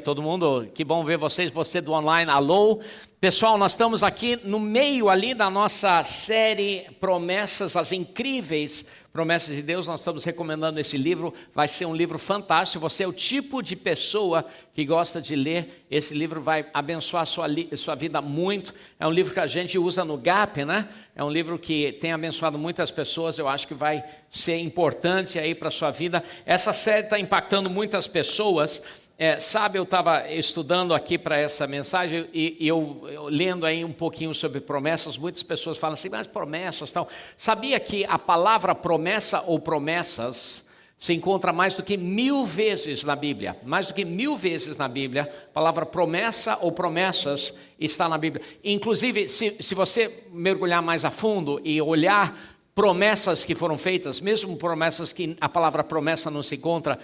Todo mundo, que bom ver vocês, você do online, alô. Pessoal, nós estamos aqui no meio ali da nossa série Promessas, as incríveis promessas de Deus. Nós estamos recomendando esse livro, vai ser um livro fantástico. Você é o tipo de pessoa que gosta de ler, esse livro vai abençoar a sua vida muito. É um livro que a gente usa no GAP, né? É um livro que tem abençoado muitas pessoas, eu acho que vai ser importante aí para a sua vida. Essa série está impactando muitas pessoas. Eu estava estudando aqui para essa mensagem e eu lendo aí um pouquinho sobre promessas. Muitas pessoas falam assim, mas promessas tal. Sabia que a palavra promessa ou promessas se encontra mais do que 1000 vezes na Bíblia? Mais do que 1000 vezes na Bíblia, a palavra promessa ou promessas está na Bíblia. Inclusive, se você mergulhar mais a fundo e olhar promessas que foram feitas, mesmo promessas que a palavra promessa não se encontra,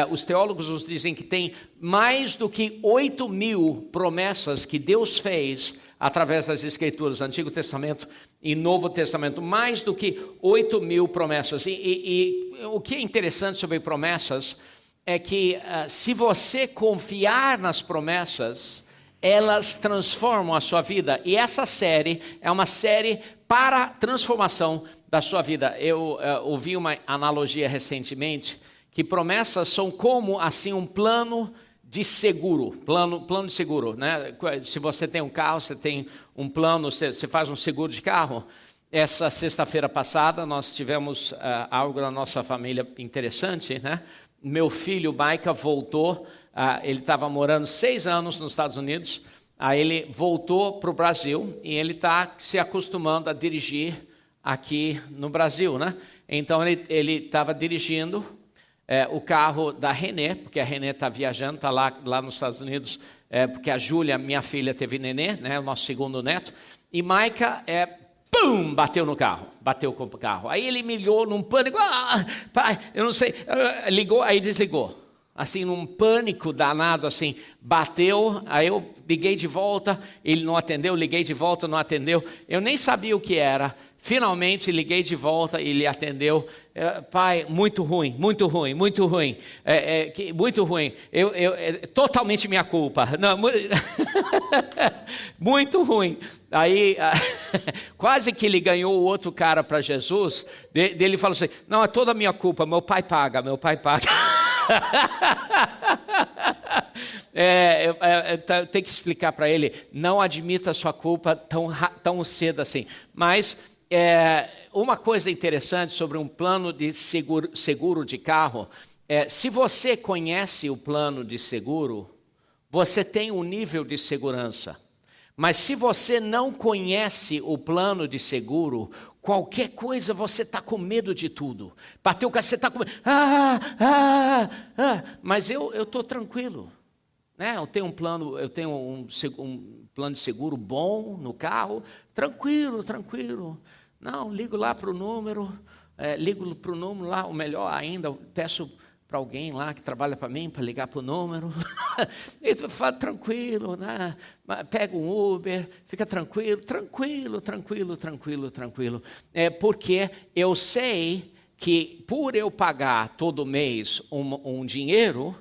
os teólogos nos dizem que tem mais do que 8000 promessas que Deus fez através das Escrituras, Antigo Testamento e Novo Testamento, mais do que 8000 promessas. E o que é interessante sobre promessas é que se você confiar nas promessas, elas transformam a sua vida. E essa série é uma série para transformação da sua vida. Eu ouvi uma analogia recentemente, que promessas são como assim um plano de seguro, plano de seguro, né? Se você tem um carro, você tem um plano, você faz um seguro de carro. Essa sexta-feira passada nós tivemos algo na nossa família interessante, né? Meu filho Maica voltou, ele estava morando 6 anos nos Estados Unidos, aí ele voltou para o Brasil e ele está se acostumando a dirigir aqui no Brasil, né? Então ele estava dirigindo o carro da Renê, porque a Renê está viajando, está lá nos Estados Unidos, porque a Júlia, minha filha, teve nenê, né? O nosso segundo neto, e Maica bateu no carro, bateu com o carro. Aí ele me olhou num pânico, pai, eu não sei, ligou, aí desligou. Assim, num pânico danado, assim, bateu, aí eu liguei de volta, ele não atendeu, liguei de volta, não atendeu, eu nem sabia o que era. Finalmente liguei de volta e ele atendeu. Pai, muito ruim, muito ruim, muito ruim, muito ruim. Totalmente minha culpa. Não, muito ruim. Aí, quase que ele ganhou o outro cara para Jesus. Ele falou assim, não, é toda minha culpa, meu pai paga, meu pai paga. Tem que explicar para ele, não admita a sua culpa tão cedo assim. Mas uma coisa interessante sobre um plano de seguro de carro, se você conhece o plano de seguro, você tem um nível de segurança. Mas se você não conhece o plano de seguro, qualquer coisa você está com medo de tudo. Bateu o carro, você está com medo. Mas eu estou tranquilo. Né? Eu tenho um plano de seguro bom no carro. Tranquilo. Não, ligo lá para o número, lá, ou melhor ainda, eu peço para alguém lá que trabalha para mim, para ligar para o número. Ele fala, tranquilo, né? Pega um Uber, fica tranquilo. Porque eu sei que por eu pagar todo mês um dinheiro,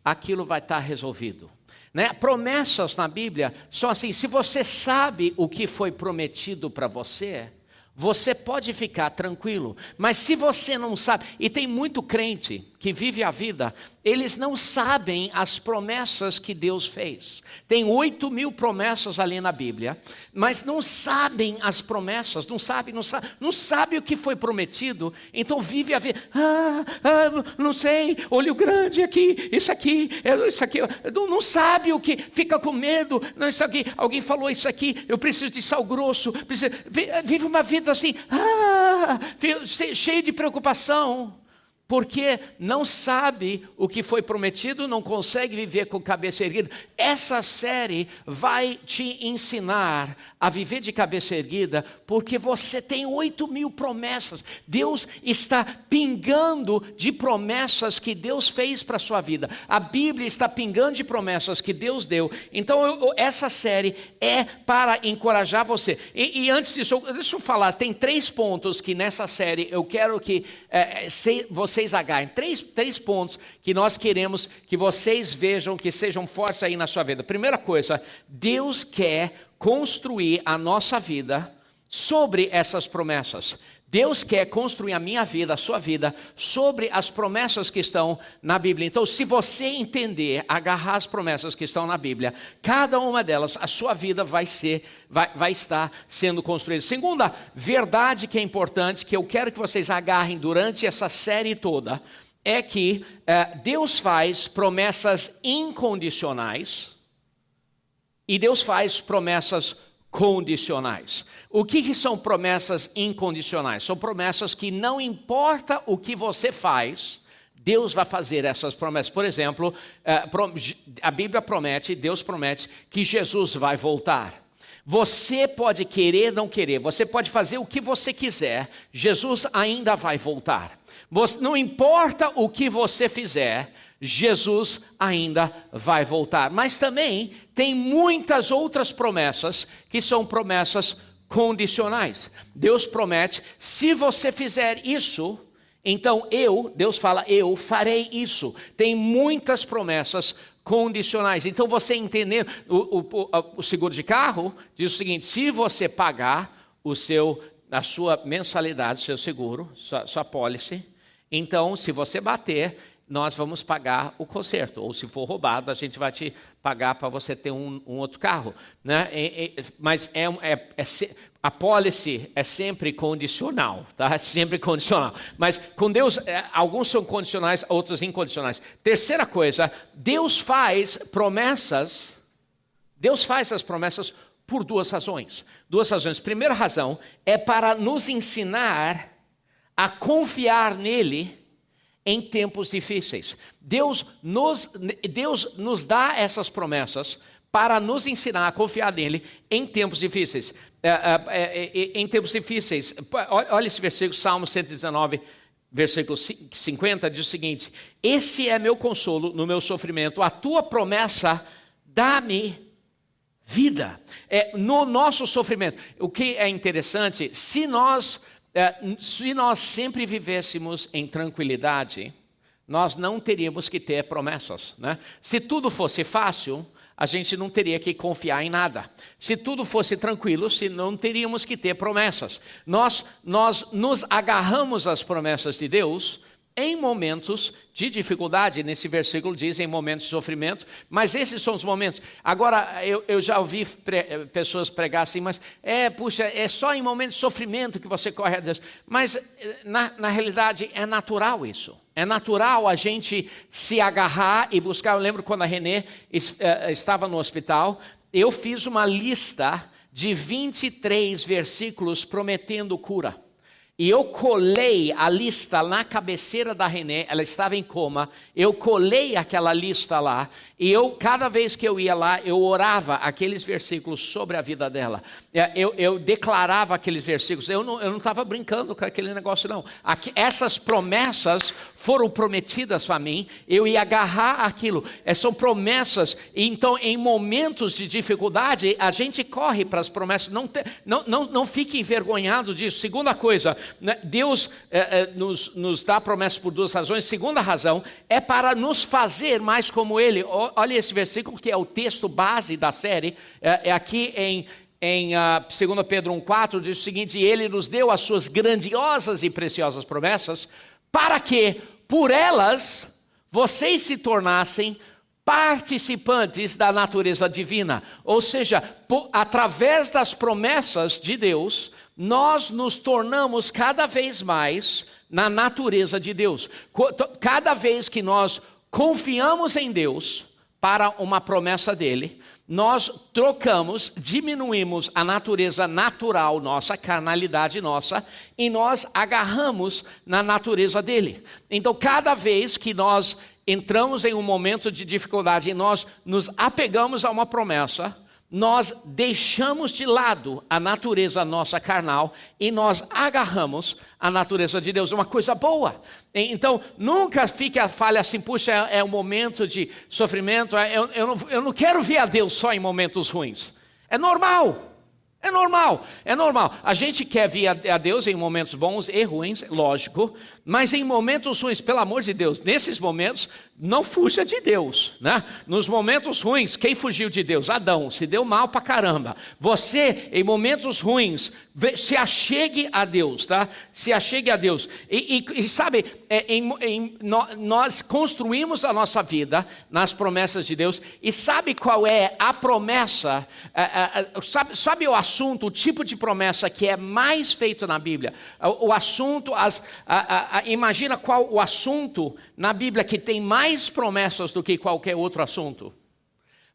aquilo vai estar resolvido. Né? Promessas na Bíblia são assim, se você sabe o que foi prometido para você, você pode ficar tranquilo, mas se você não sabe, e tem muito crente que vive a vida, eles não sabem as promessas que Deus fez. Tem 8000 promessas ali na Bíblia, mas não sabem as promessas, não sabe o que foi prometido, então vive a vida, não sei, olho grande aqui, isso aqui, não sabe o que, fica com medo, não, isso aqui, alguém falou isso aqui, eu preciso de sal grosso, vive uma vida assim, cheio de preocupação, porque não sabe o que foi prometido, não consegue viver com cabeça erguida. Essa série vai te ensinar a viver de cabeça erguida, porque você tem 8000 promessas. Deus está pingando de promessas que Deus fez para a sua vida. A Bíblia está pingando de promessas que Deus deu. Então, essa série é para encorajar você. E antes disso, deixa eu falar, tem 3 pontos que nessa série eu quero que você vocês agarrem. Três pontos que nós queremos que vocês vejam, que sejam fortes aí na sua vida. Primeira coisa, Deus quer construir a nossa vida sobre essas promessas. Deus quer construir a minha vida, a sua vida, sobre as promessas que estão na Bíblia. Então, se você entender, agarrar as promessas que estão na Bíblia, cada uma delas, a sua vida vai estar sendo construída. Segunda verdade que é importante, que eu quero que vocês agarrem durante essa série toda, é que Deus faz promessas incondicionais e Deus faz promessas condicionais. O que são promessas incondicionais? São promessas que não importa o que você faz, Deus vai fazer essas promessas. Por exemplo, a Bíblia promete, Deus promete que Jesus vai voltar. Você pode querer, não querer, você pode fazer o que você quiser, Jesus ainda vai voltar. Não importa o que você fizer, Jesus ainda vai voltar. Mas também tem muitas outras promessas que são promessas condicionais. Deus promete, se você fizer isso, então Deus fala, eu farei isso. Tem muitas promessas condicionais. Então você entender, o seguro de carro diz o seguinte, se você pagar a sua mensalidade, seu seguro, sua pólice, então se você bater, nós vamos pagar o conserto. Ou se for roubado, a gente vai te pagar para você ter um outro carro. Né? Mas a policy é sempre condicional. Tá? É sempre condicional. Mas com Deus, alguns são condicionais, outros incondicionais. Terceira coisa, Deus faz promessas. Deus faz as promessas por duas razões. Duas razões. Primeira razão é para nos ensinar a confiar nele em tempos difíceis. Deus nos dá essas promessas para nos ensinar a confiar nele em tempos difíceis. Em tempos difíceis. Olha esse versículo, Salmo 119, versículo 50, diz o seguinte: esse é meu consolo no meu sofrimento, a tua promessa dá-me vida. No nosso sofrimento. O que é interessante, se nós sempre vivêssemos em tranquilidade, nós não teríamos que ter promessas. Né? Se tudo fosse fácil, a gente não teria que confiar em nada. Se tudo fosse tranquilo, não teríamos que ter promessas. Nós nos agarramos às promessas de Deus em momentos de dificuldade. Nesse versículo diz em momentos de sofrimento, mas esses são os momentos. Agora, eu já ouvi pessoas pregar assim, mas puxa, é só em momentos de sofrimento que você corre a Deus. Mas na realidade é natural isso. É natural a gente se agarrar e buscar. Eu lembro quando a Renê estava no hospital, eu fiz uma lista de 23 versículos prometendo cura. E eu colei a lista na cabeceira da Renê, ela estava em coma, eu colei aquela lista lá, e cada vez que eu ia lá, eu orava aqueles versículos sobre a vida dela. Eu declarava aqueles versículos, eu não estava brincando com aquele negócio não. Essas promessas foram prometidas para mim, eu ia agarrar aquilo. São promessas, então em momentos de dificuldade, a gente corre para as promessas, não fique envergonhado disso. Segunda coisa, Deus nos dá promessas por duas razões. Segunda razão é para nos fazer mais como Ele. Olha esse versículo que é o texto base da série. Aqui em 2 Pedro 1,4 diz o seguinte: e Ele nos deu as suas grandiosas e preciosas promessas para que por elas vocês se tornassem participantes da natureza divina. Ou seja, através das promessas de Deus, nós nos tornamos cada vez mais na natureza de Deus. Cada vez que nós confiamos em Deus para uma promessa dele, nós diminuímos a natureza natural nossa, a carnalidade nossa, e nós agarramos na natureza dele. Então, cada vez que nós entramos em um momento de dificuldade e nós nos apegamos a uma promessa, nós deixamos de lado a natureza nossa carnal e nós agarramos a natureza de Deus, uma coisa boa. Então, nunca fale assim, puxa, é um momento de sofrimento, eu não quero ver a Deus só em momentos ruins. É normal. A gente quer ver a Deus em momentos bons e ruins, lógico, Mas em momentos ruins, pelo amor de Deus, nesses momentos, não fuja de Deus, né? Nos momentos ruins, quem fugiu de Deus? Adão, se deu mal pra caramba. Você, em momentos ruins, se achegue a Deus, tá? Se achegue a Deus. E sabe, nós construímos a nossa vida nas promessas de Deus. E sabe qual é a promessa? Sabe o assunto, o tipo de promessa que é mais feito na Bíblia? O assunto, imagina qual o assunto na Bíblia que tem mais promessas do que qualquer outro assunto.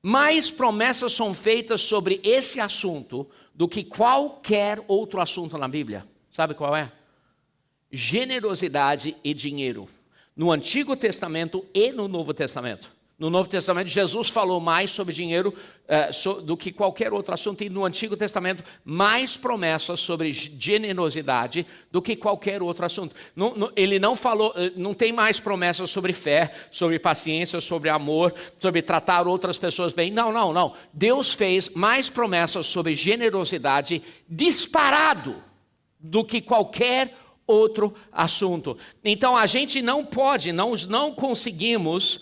Mais promessas são feitas sobre esse assunto do que qualquer outro assunto na Bíblia. Sabe qual é? Generosidade e dinheiro. No Antigo Testamento e no Novo Testamento. No Novo Testamento, Jesus falou mais sobre dinheiro do que qualquer outro assunto. E no Antigo Testamento, mais promessas sobre generosidade do que qualquer outro assunto. Ele não falou, não tem mais promessas sobre fé, sobre paciência, sobre amor, sobre tratar outras pessoas bem. Não. Deus fez mais promessas sobre generosidade disparado do que qualquer outro assunto. Então, a gente não pode, não conseguimos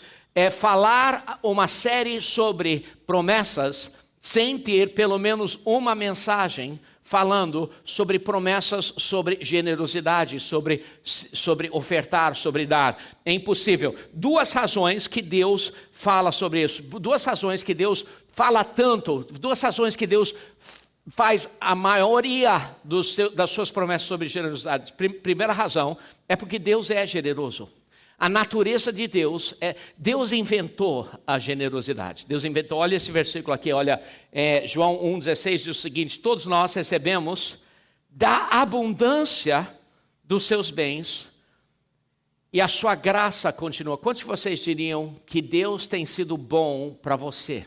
falar uma série sobre promessas sem ter pelo menos uma mensagem falando sobre promessas, sobre generosidade, sobre ofertar, sobre dar. É impossível. Duas razões que Deus fala sobre isso. Duas razões que Deus fala tanto. Duas razões que Deus faz a maioria das suas promessas sobre generosidade. Primeira razão é porque Deus é generoso. A natureza de Deus, Deus inventou a generosidade. Deus inventou, olha esse versículo aqui, olha, João 1,16 diz o seguinte: todos nós recebemos da abundância dos seus bens e a sua graça continua. Quantos de vocês diriam que Deus tem sido bom para você?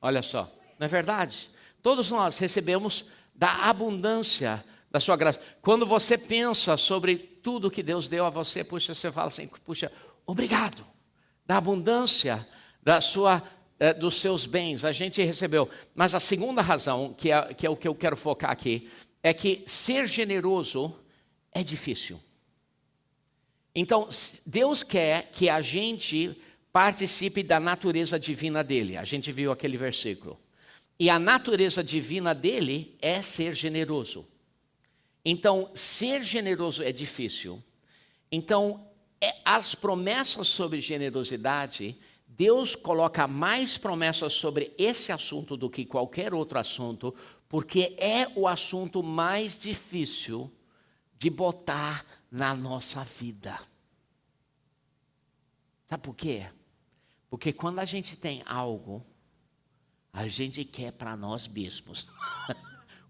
Olha só, não é verdade? Todos nós recebemos da abundância da sua graça. Quando você pensa sobre tudo que Deus deu a você, puxa, você fala assim, puxa, obrigado. Da abundância dos seus bens, a gente recebeu. Mas a segunda razão, que é o que eu quero focar aqui, é que ser generoso é difícil. Então, Deus quer que a gente participe da natureza divina dele. A gente viu aquele versículo. E a natureza divina dele é ser generoso. Então, ser generoso é difícil. Então, as promessas sobre generosidade, Deus coloca mais promessas sobre esse assunto do que qualquer outro assunto, porque é o assunto mais difícil de botar na nossa vida. Sabe por quê? Porque quando a gente tem algo, a gente quer para nós mesmos.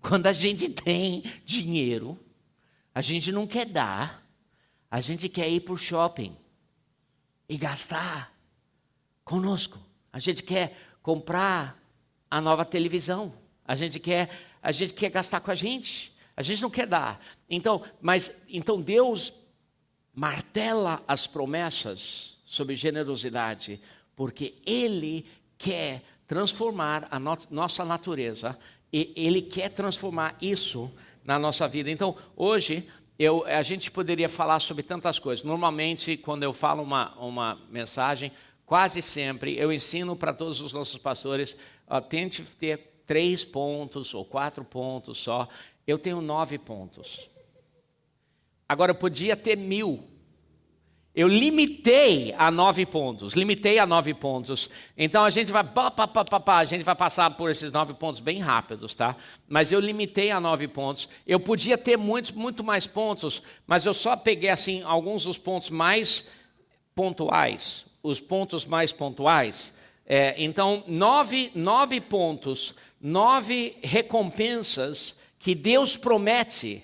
Quando a gente tem dinheiro, a gente não quer dar, a gente quer ir para o shopping e gastar conosco. A gente quer comprar a nova televisão, a gente quer gastar com a gente não quer dar. Então Deus martela as promessas sobre generosidade, porque Ele quer transformar a nossa natureza. E Ele quer transformar isso na nossa vida. Então, hoje, a gente poderia falar sobre tantas coisas. Normalmente, quando eu falo uma mensagem, quase sempre, eu ensino para todos os nossos pastores, tente ter 3 pontos ou 4 pontos só. Eu tenho 9 pontos. Agora, eu podia ter 1000. Eu limitei a 9 pontos. Então a gente vai passar por esses 9 pontos bem rápidos, tá? Mas eu limitei a 9 pontos. Eu podia ter muito mais pontos, mas eu só peguei assim alguns dos pontos mais pontuais. Os pontos mais pontuais. Então 9 pontos, 9 recompensas que Deus promete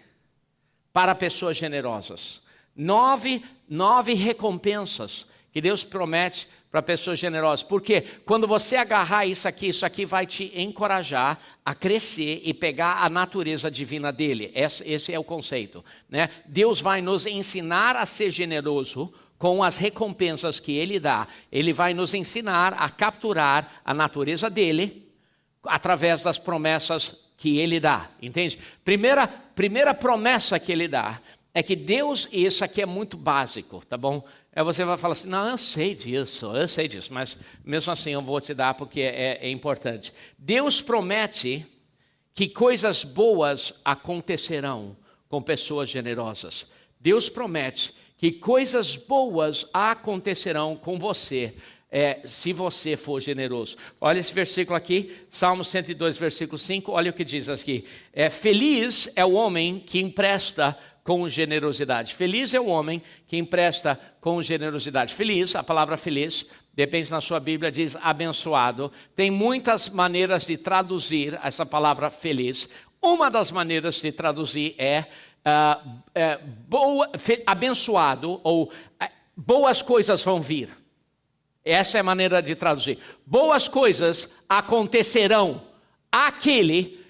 para pessoas generosas. 9 recompensas que Deus promete para pessoas generosas. Porque quando você agarrar isso aqui vai te encorajar a crescer e pegar a natureza divina dele. Esse é o conceito, né? Deus vai nos ensinar a ser generoso com as recompensas que Ele dá. Ele vai nos ensinar a capturar a natureza dele através das promessas que Ele dá, entende? Primeira promessa que Ele dá é que Deus, e isso aqui é muito básico, tá bom? Você vai falar assim, não, eu sei disso, mas mesmo assim eu vou te dar porque é importante. Deus promete que coisas boas acontecerão com pessoas generosas. Deus promete que coisas boas acontecerão com você, se você for generoso. Olha esse versículo aqui, Salmo 102, versículo 5, olha o que diz aqui. Feliz é o homem que empresta com generosidade. Feliz é o homem que empresta com generosidade. Feliz, a palavra feliz, depende na sua Bíblia, diz abençoado. Tem muitas maneiras de traduzir essa palavra feliz. Uma das maneiras de traduzir abençoado ou boas coisas vão vir. Essa é a maneira de traduzir. Boas coisas acontecerão àquele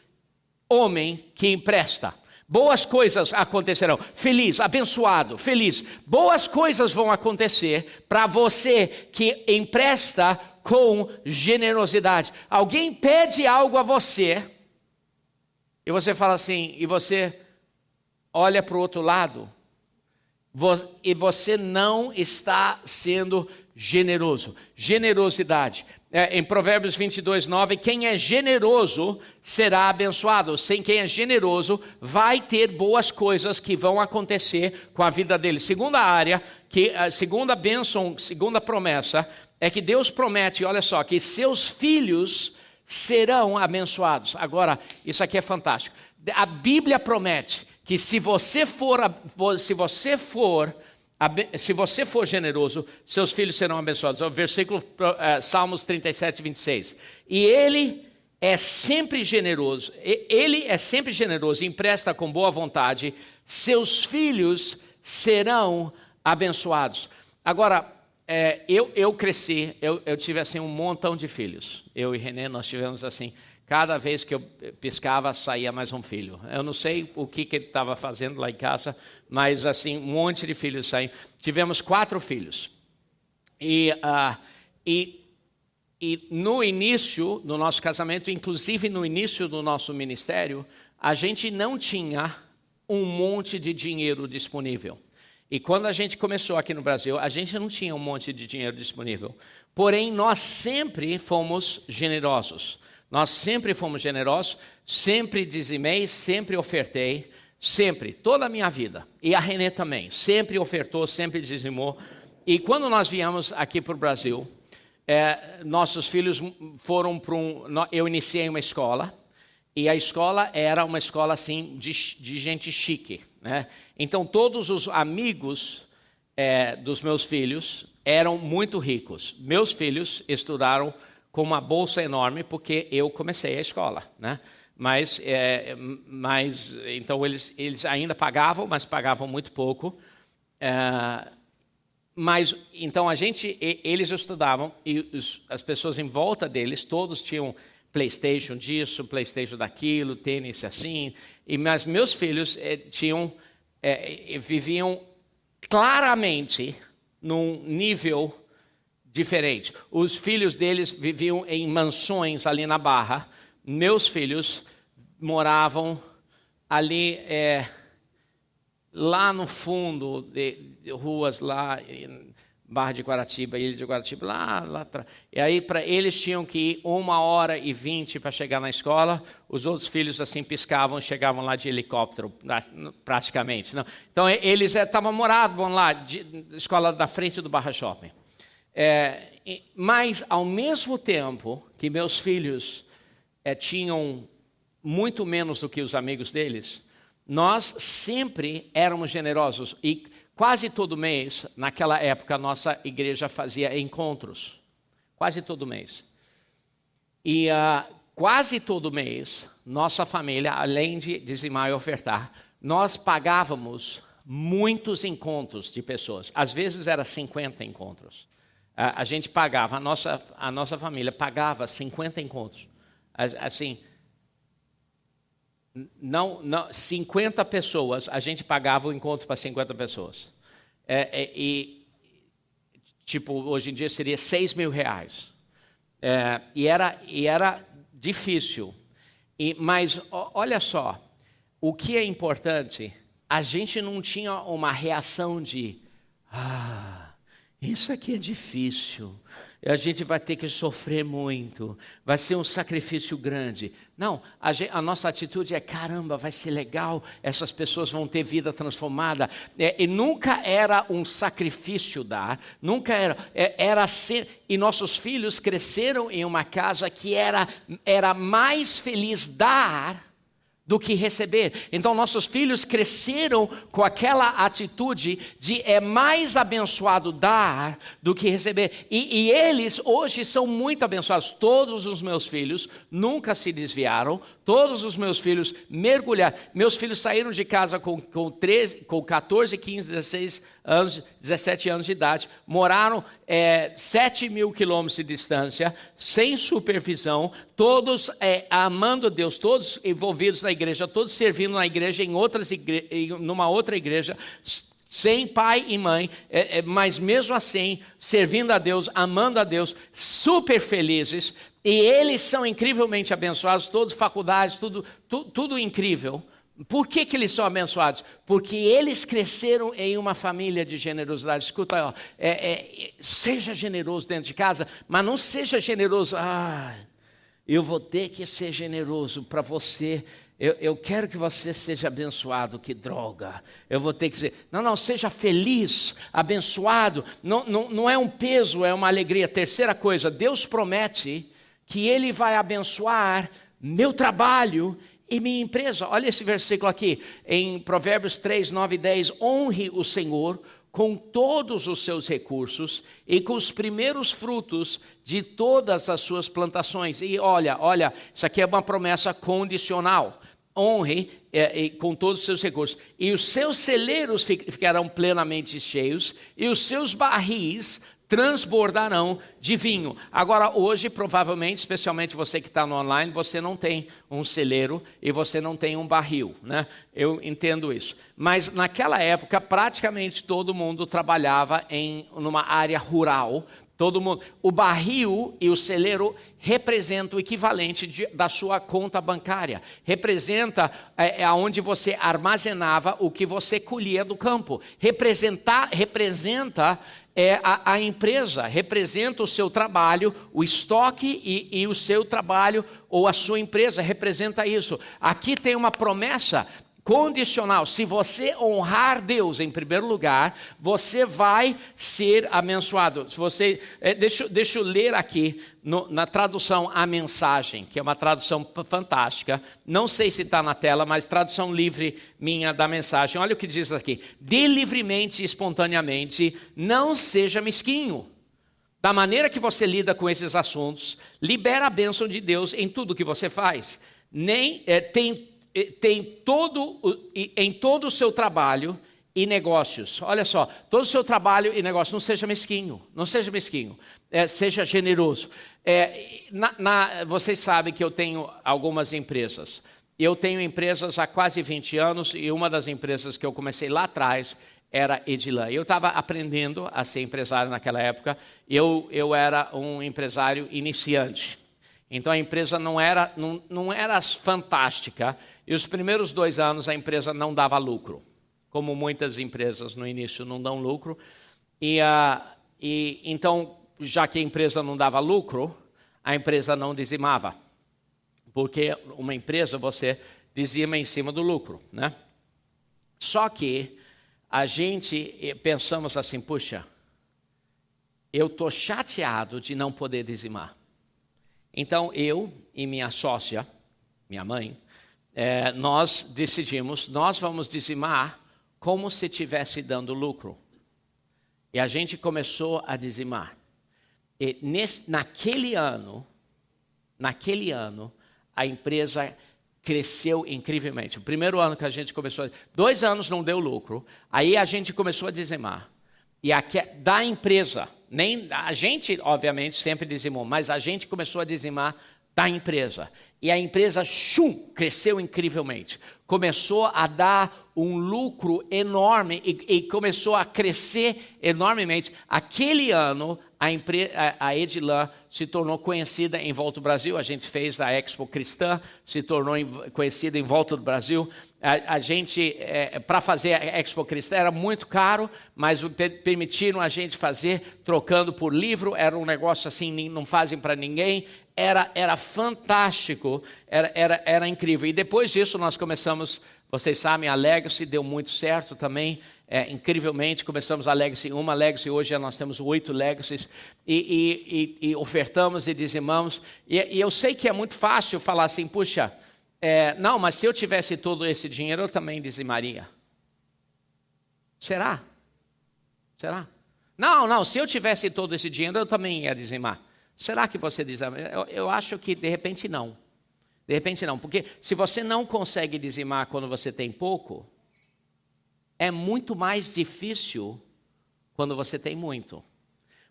homem que empresta. Boas coisas acontecerão. Feliz, abençoado, feliz. Boas coisas vão acontecer para você que empresta com generosidade. Alguém pede algo a você e você fala assim, e você olha para o outro lado e você não está sendo generoso. Generosidade. Em Provérbios 22, 9, quem é generoso será abençoado. Sem quem é generoso vai ter boas coisas que vão acontecer com a vida dele. Segunda área, a segunda bênção, segunda promessa, é que Deus promete, olha só, que seus filhos serão abençoados. Agora, isso aqui é fantástico. A Bíblia promete que se você for generoso, seus filhos serão abençoados. É o versículo Salmos 37, 26. E ele é sempre generoso. Ele é sempre generoso e empresta com boa vontade. Seus filhos serão abençoados. Agora, eu cresci, eu tive assim um montão de filhos. Eu e Renê, nós tivemos assim... Cada vez que eu piscava, saía mais um filho. Eu não sei o que ele estava fazendo lá em casa, mas assim, um monte de filhos saíram. Tivemos 4 filhos. E no início do nosso casamento, inclusive no início do nosso ministério, a gente não tinha um monte de dinheiro disponível. E quando a gente começou aqui no Brasil, a gente não tinha um monte de dinheiro disponível. Porém, nós sempre fomos generosos. Nós sempre fomos generosos, sempre dizimei, sempre ofertei, sempre, toda a minha vida. E a Renê também, sempre ofertou, sempre dizimou. E quando nós viemos aqui para o Brasil, nossos filhos foram para eu iniciei uma escola, e a escola era uma escola assim de gente chique, né? Então todos os amigos dos meus filhos eram muito ricos. Meus filhos estudaram com uma bolsa enorme, porque eu comecei a escola, né? Mas então eles ainda pagavam, mas pagavam muito pouco. Mas então eles estudavam e as pessoas em volta deles, todos tinham PlayStation disso, PlayStation daquilo, tênis assim. Mas meus filhos viviam claramente num nível diferente. Os filhos deles viviam em mansões ali na Barra. Meus filhos moravam ali lá no fundo de ruas lá em Barra de Guaratiba, Ilha de Guaratiba, lá atrás. E aí eles tinham que ir 1h20 para chegar na escola. Os outros filhos assim piscavam, chegavam lá de helicóptero praticamente. Não. Então eles moravam lá, escola da frente do Barra Shopping. Mas, ao mesmo tempo que meus filhos tinham muito menos do que os amigos deles, nós sempre éramos generosos. E quase todo mês, naquela época, a nossa igreja fazia encontros. Quase todo mês. E quase todo mês, nossa família, além de dizimar e ofertar, nós pagávamos muitos encontros de pessoas. Às vezes era 50 encontros. A gente pagava, a nossa família pagava 50 encontros. Assim, não, 50 pessoas, a gente pagava o encontro para 50 pessoas. Tipo, hoje em dia seria R$6.000. E era difícil. Mas olha só, o que é importante a gente não tinha uma reação de, isso aqui é difícil, a gente vai ter que sofrer muito, vai ser um sacrifício grande. Não, a nossa atitude é, caramba, vai ser legal, essas pessoas vão ter vida transformada. E nunca era um sacrifício dar, nunca era ser. E nossos filhos cresceram em uma casa que era mais feliz dar do que receber. Então nossos filhos cresceram com aquela atitude de é mais abençoado dar do que receber. E eles hoje são muito abençoados. Todos os meus filhos nunca se desviaram. Todos os meus filhos mergulharam. Meus filhos saíram de casa com 14, 15, 16 anos, 17 anos de idade. Moraram 7 mil quilômetros de distância, sem supervisão, todos amando Deus, todos envolvidos na igreja, todos servindo na igreja, numa outra igreja, sem pai e mãe, mas mesmo assim, servindo a Deus, amando a Deus, super felizes, e eles são incrivelmente abençoados, todos faculdades, tudo incrível. Por que eles são abençoados? Porque eles cresceram em uma família de generosidade. Escuta, seja generoso dentro de casa, mas não seja generoso. Eu vou ter que ser generoso para você. Eu quero que você seja abençoado, que droga. Eu vou ter que dizer, não, seja feliz, abençoado. Não é um peso, é uma alegria. Terceira coisa, Deus promete que Ele vai abençoar meu trabalho e minha empresa. Olha esse versículo aqui, em Provérbios 3, 9 e 10. Honre o Senhor com todos os seus recursos e com os primeiros frutos de todas as suas plantações. E olha, isso aqui é uma promessa condicional. Honre com todos os seus recursos. E os seus celeiros ficarão plenamente cheios e os seus barris transbordarão de vinho. Agora, hoje, provavelmente, especialmente você que está no online, você não tem um celeiro e você não tem um barril, né? Eu entendo isso. Mas, naquela época, praticamente todo mundo trabalhava numa área rural. Todo mundo. O barril e o celeiro representam o equivalente da sua conta bancária. Representa aonde você armazenava o que você colhia do campo. Representa a empresa, representa o seu trabalho, o estoque e o seu trabalho ou a sua empresa, representa isso. Aqui tem uma promessa condicional. Se você honrar Deus em primeiro lugar, você vai ser abençoado. Se você, deixa eu ler aqui na tradução A Mensagem, que é uma tradução fantástica. Não sei se está na tela, mas tradução livre minha da Mensagem. Olha o que diz aqui. Dê livremente e espontaneamente, não seja mesquinho. Da maneira que você lida com esses assuntos, libera a bênção de Deus em tudo que você faz. Em todo o seu trabalho e negócios. Olha só, todo o seu trabalho e negócio, não seja mesquinho, seja generoso. Vocês sabem que eu tenho algumas empresas. Eu tenho empresas há quase 20 anos e uma das empresas que eu comecei lá atrás era Edilã. Eu estava aprendendo a ser empresário naquela época. Eu era um empresário iniciante. Então a empresa não era fantástica. E os primeiros 2 anos a empresa não dava lucro. Como muitas empresas no início não dão lucro. Então, já que a empresa não dava lucro, a empresa não dizimava. Porque uma empresa você dizima em cima do lucro, né? Só que a gente pensamos assim, puxa, eu estou chateado de não poder dizimar. Então, eu e minha sócia, minha mãe, nós decidimos, nós vamos dizimar como se estivesse dando lucro. E a gente começou a dizimar. E naquele ano, a empresa cresceu incrivelmente. O primeiro ano que a gente começou, 2 anos não deu lucro, aí a gente começou a dizimar. E da empresa, nem a gente, obviamente, sempre dizimou, mas a gente começou a dizimar da empresa. E a empresa, cresceu incrivelmente. Começou a dar um lucro enorme e começou a crescer enormemente. Aquele ano, a Edilã se tornou conhecida em volta do Brasil. A gente fez a Expo Cristã, se tornou conhecida em volta do Brasil. A gente, para fazer a Expo Cristã, era muito caro, mas permitiram a gente fazer trocando por livro. Era um negócio assim, não fazem para ninguém. Era fantástico, era incrível. E depois disso nós começamos, vocês sabem, a Legacy deu muito certo também, incrivelmente. Começamos a Legacy 1, a Legacy hoje nós temos 8 Legacies, e ofertamos e dizimamos. E eu sei que é muito fácil falar assim, puxa, não, mas se eu tivesse todo esse dinheiro eu também dizimaria. Será? Não, se eu tivesse todo esse dinheiro eu também ia dizimar. Será que você dizima? Eu acho que de repente não. De repente não, porque se você não consegue dizimar quando você tem pouco, é muito mais difícil quando você tem muito.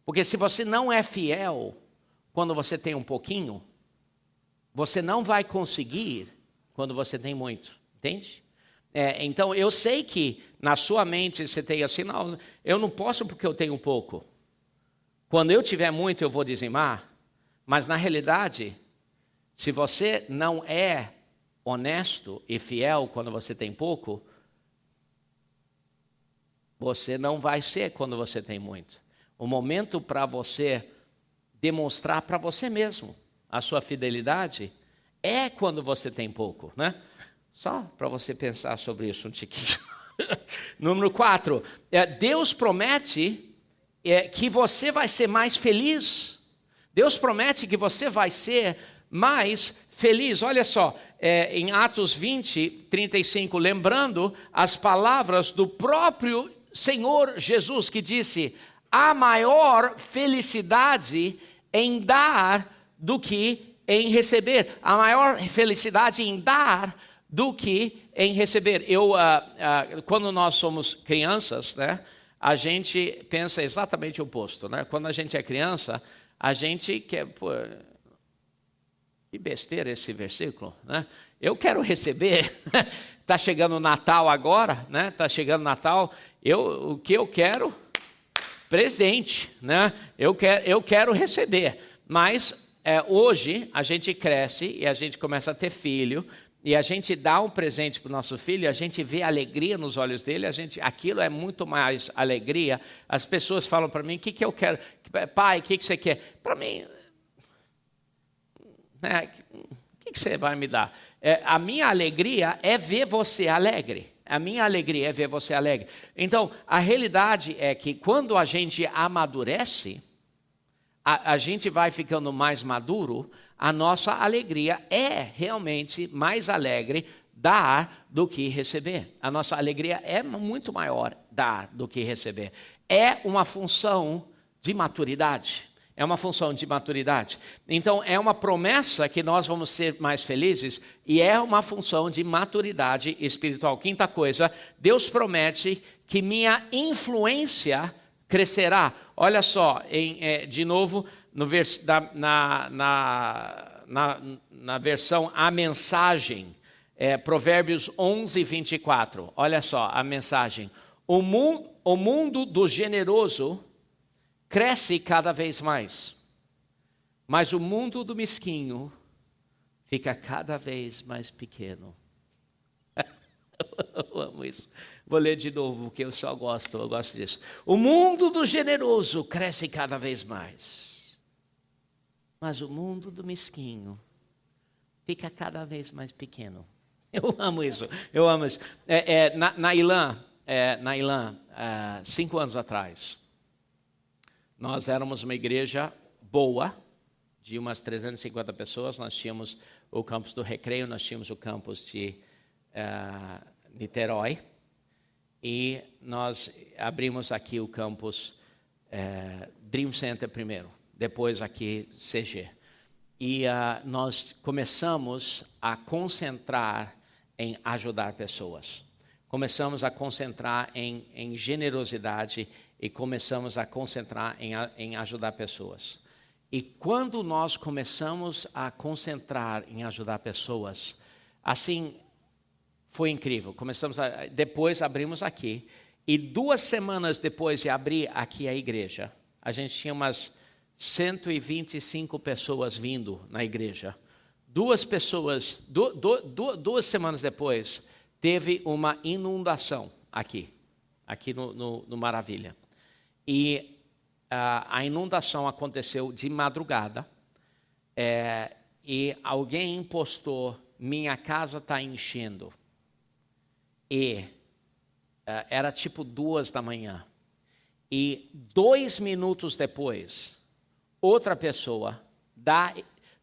Porque se você não é fiel quando você tem um pouquinho, você não vai conseguir quando você tem muito, entende? Então eu sei que na sua mente você tem assim, não, eu não posso porque eu tenho pouco. Quando eu tiver muito, eu vou dizimar. Mas, na realidade, se você não é honesto e fiel quando você tem pouco, você não vai ser quando você tem muito. O momento para você demonstrar para você mesmo a sua fidelidade é quando você tem pouco, né? Só para você pensar sobre isso um tiquinho. Número 4, Deus promete que você vai ser mais feliz. Deus promete que você vai ser mais feliz. Olha só, em Atos 20, 35, lembrando as palavras do próprio Senhor Jesus, que disse: há maior felicidade em dar do que em receber. Há maior felicidade em dar do que em receber. Quando nós somos crianças, né? A gente pensa exatamente o oposto, né? Quando a gente é criança, a gente quer... Pô, que besteira esse versículo, né? Eu quero receber. Está chegando o Natal agora, né? Está chegando o Natal. O que eu quero? Presente, né? Eu quero receber. Mas hoje a gente cresce e a gente começa a ter filho. E a gente dá um presente para o nosso filho, a gente vê alegria nos olhos dele, aquilo é muito mais alegria. As pessoas falam para mim: o que eu quero? Pai, o que você quer? Para mim, o que você vai me dar? A minha alegria é ver você alegre. A minha alegria é ver você alegre. Então, a realidade é que quando a gente amadurece, a gente vai ficando mais maduro. A nossa alegria é realmente mais alegre dar do que receber. A nossa alegria é muito maior dar do que receber. É uma função de maturidade. É uma função de maturidade. Então, é uma promessa que nós vamos ser mais felizes e é uma função de maturidade espiritual. Quinta coisa, Deus promete que minha influência crescerá. Olha só, de novo... Na versão A Mensagem, Provérbios 11, 24. Olha só a mensagem. O mundo do generoso cresce cada vez mais, mas o mundo do mesquinho fica cada vez mais pequeno. Eu amo isso. Vou ler de novo, porque eu gosto disso. O mundo do generoso cresce cada vez mais, mas o mundo do mesquinho fica cada vez mais pequeno. Eu amo isso. Na Ilã, 5 anos atrás, nós éramos uma igreja boa, de umas 350 pessoas. Nós tínhamos o campus do Recreio, nós tínhamos o campus de Niterói, e nós abrimos aqui o campus Dream Center primeiro. Depois aqui CG. E nós começamos a concentrar em ajudar pessoas. Começamos a concentrar em generosidade e começamos a concentrar em ajudar pessoas. E quando nós começamos a concentrar em ajudar pessoas, assim, foi incrível. Depois abrimos aqui. E 2 semanas depois de abrir aqui a igreja, a gente tinha umas 125 pessoas vindo na igreja. 2 semanas depois, teve uma inundação aqui no Maravilha. E a inundação aconteceu de madrugada, e alguém postou: minha casa está enchendo. E era tipo 2 da manhã. E 2 minutos depois, outra pessoa,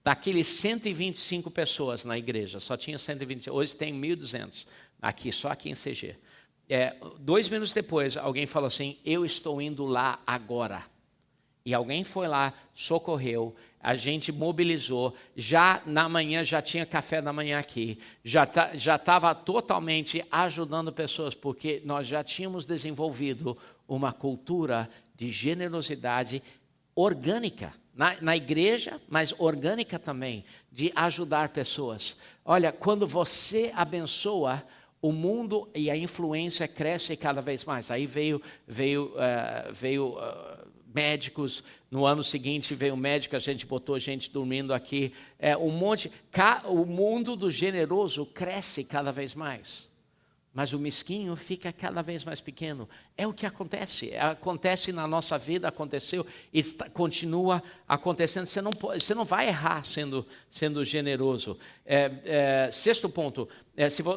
daqueles 125 pessoas na igreja, só tinha 120, hoje tem 1.200, só aqui em CG. 2 minutos depois, alguém falou assim: eu estou indo lá agora. E alguém foi lá, socorreu, a gente mobilizou, já na manhã, já tinha café da manhã aqui, já estava totalmente ajudando pessoas, porque nós já tínhamos desenvolvido uma cultura de generosidade orgânica, na igreja, mas orgânica também, de ajudar pessoas. Olha, quando você abençoa, o mundo e a influência cresce cada vez mais. Aí veio médicos, no ano seguinte veio médico, a gente botou gente dormindo aqui, o mundo do generoso cresce cada vez mais, mas o mesquinho fica cada vez mais pequeno. É o que acontece na nossa vida, aconteceu e continua acontecendo. Você não vai errar sendo generoso. 6º ponto,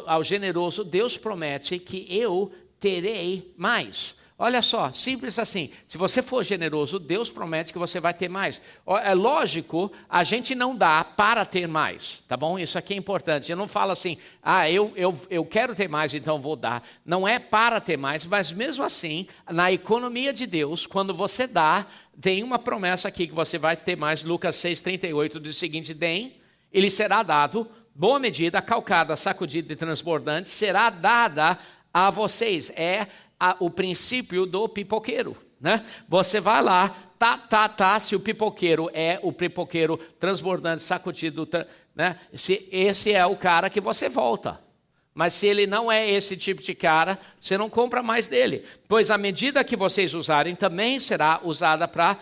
ao generoso Deus promete que eu terei mais. Olha só, simples assim. Se você for generoso, Deus promete que você vai ter mais. É lógico, a gente não dá para ter mais, tá bom? Isso aqui é importante. Eu não falo assim: eu quero ter mais, então vou dar. Não é para ter mais, mas mesmo assim, na economia de Deus, quando você dá, tem uma promessa aqui que você vai ter mais. Lucas 6,38 diz o seguinte: deem, ele será dado, boa medida, calcada, sacudida e transbordante, será dada a vocês. O princípio do pipoqueiro, né? Você vai lá, se o pipoqueiro é o pipoqueiro transbordante, sacudido, né? Se esse é o cara que você volta. Mas se ele não é esse tipo de cara, você não compra mais dele. Pois a medida que vocês usarem também será usada para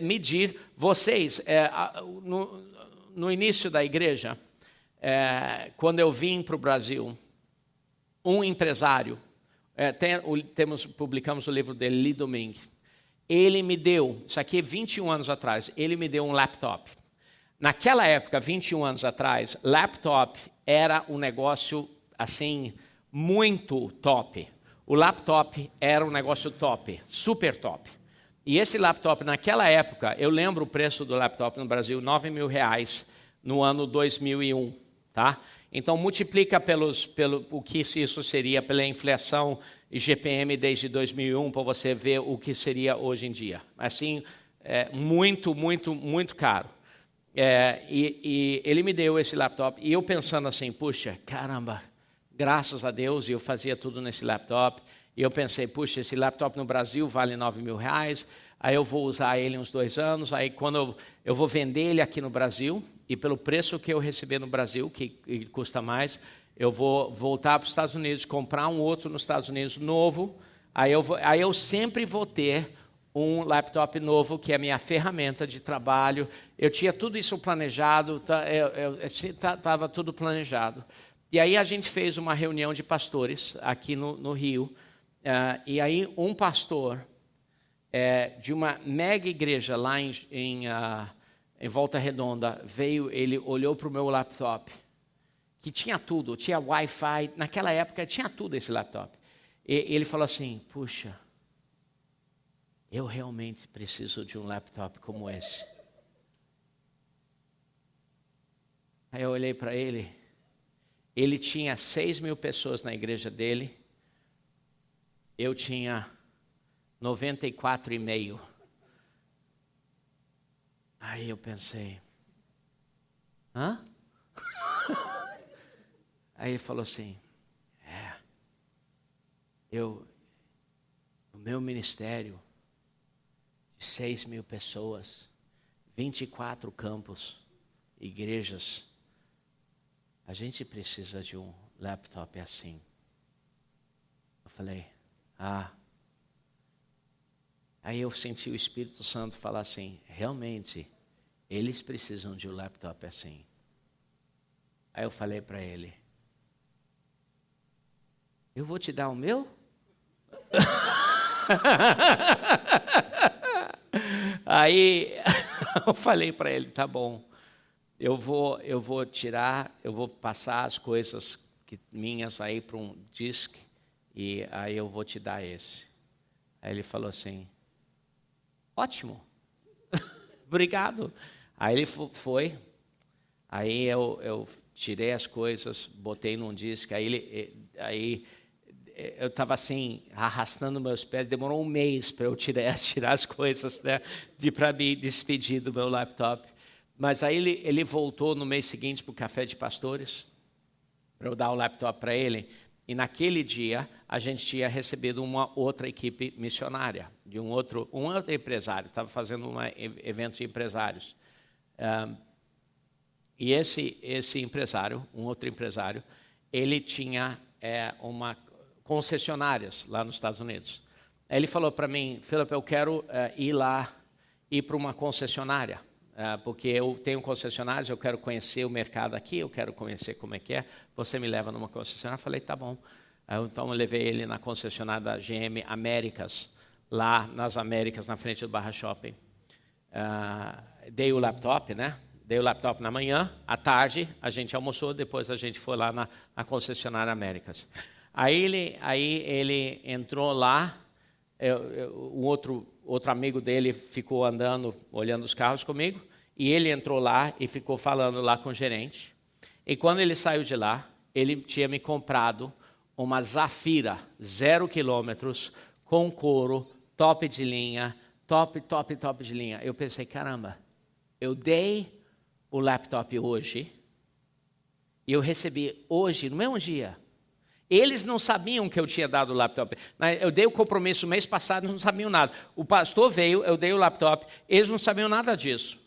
medir vocês. No início da igreja, quando eu vim para o Brasil, um empresário, publicamos o livro dele, Lee Domingue. Ele me deu, isso aqui é 21 anos atrás, ele me deu um laptop. Naquela época, 21 anos atrás, laptop era um negócio assim, muito top. O laptop era um negócio top, super top. E esse laptop, naquela época, eu lembro o preço do laptop no Brasil, R$9.000 no ano 2001, tá? Então, multiplica pelo que isso seria pela inflação e GPM desde 2001 para você ver o que seria hoje em dia. Assim, muito, muito, muito caro. E ele me deu esse laptop e eu pensando assim: puxa, caramba, graças a Deus, eu fazia tudo nesse laptop. E eu pensei: puxa, esse laptop no Brasil vale R$9.000, aí eu vou usar ele uns 2 anos, aí quando eu vou vender ele aqui no Brasil, e pelo preço que eu receber no Brasil, que custa mais, eu vou voltar para os Estados Unidos, comprar um outro nos Estados Unidos novo, aí eu sempre vou ter um laptop novo, que é a minha ferramenta de trabalho. Eu tinha tudo isso planejado, estava tudo planejado. E aí a gente fez uma reunião de pastores aqui no Rio, e aí um pastor de uma mega igreja lá em Volta Redonda, ele olhou para o meu laptop, que tinha tudo, tinha Wi-Fi, naquela época tinha tudo esse laptop. E ele falou assim: puxa, eu realmente preciso de um laptop como esse. Aí eu olhei para ele, ele tinha 6.000 pessoas na igreja dele, eu tinha 94,5. Aí eu pensei: hã? Aí ele falou assim: o meu ministério de 6.000 pessoas 24 campos, igrejas. A gente precisa de um laptop assim. Eu falei, Aí eu senti o Espírito Santo falar assim, realmente, eles precisam de um laptop assim. Aí eu falei para ele, eu vou te dar o meu? Aí eu falei para ele, tá bom, eu vou passar as coisas minhas aí para um disc e aí eu vou te dar esse. Aí ele falou assim, ótimo, obrigado. Aí ele foi, aí eu tirei as coisas, botei num disco, aí eu estava assim, arrastando meus pés, demorou um mês para eu tirar as coisas, né, para me despedir do meu laptop. Mas aí ele voltou no mês seguinte para o Café de Pastores, para eu dar o laptop para ele, e naquele dia a gente tinha recebido uma outra equipe missionária, de um outro empresário, estava fazendo um evento de empresários. E esse empresário, um outro empresário, ele tinha uma concessionárias lá nos Estados Unidos. Aí ele falou para mim, Philip, eu quero ir para uma concessionária, porque eu tenho concessionárias, eu quero conhecer o mercado aqui, eu quero conhecer como é que é, você me leva numa concessionária? Eu falei, tá bom. Então eu levei ele na concessionária da GM Américas, lá nas Américas, na frente do Barra Shopping. Dei o laptop, né? Dei o laptop na manhã, à tarde a gente almoçou, depois a gente foi lá na concessionária Américas. Aí ele entrou lá, um outro amigo dele ficou andando, olhando os carros comigo, e ele entrou lá e ficou falando lá com o gerente. E quando ele saiu de lá, ele tinha me comprado uma Zafira, 0 quilômetros, com couro, top de linha, top de linha. Eu pensei, caramba, eu dei o laptop hoje, e eu recebi hoje, no mesmo dia. Eles não sabiam que eu tinha dado o laptop. Eu dei o compromisso mês passado, não sabiam nada. O pastor veio, eu dei o laptop, eles não sabiam nada disso.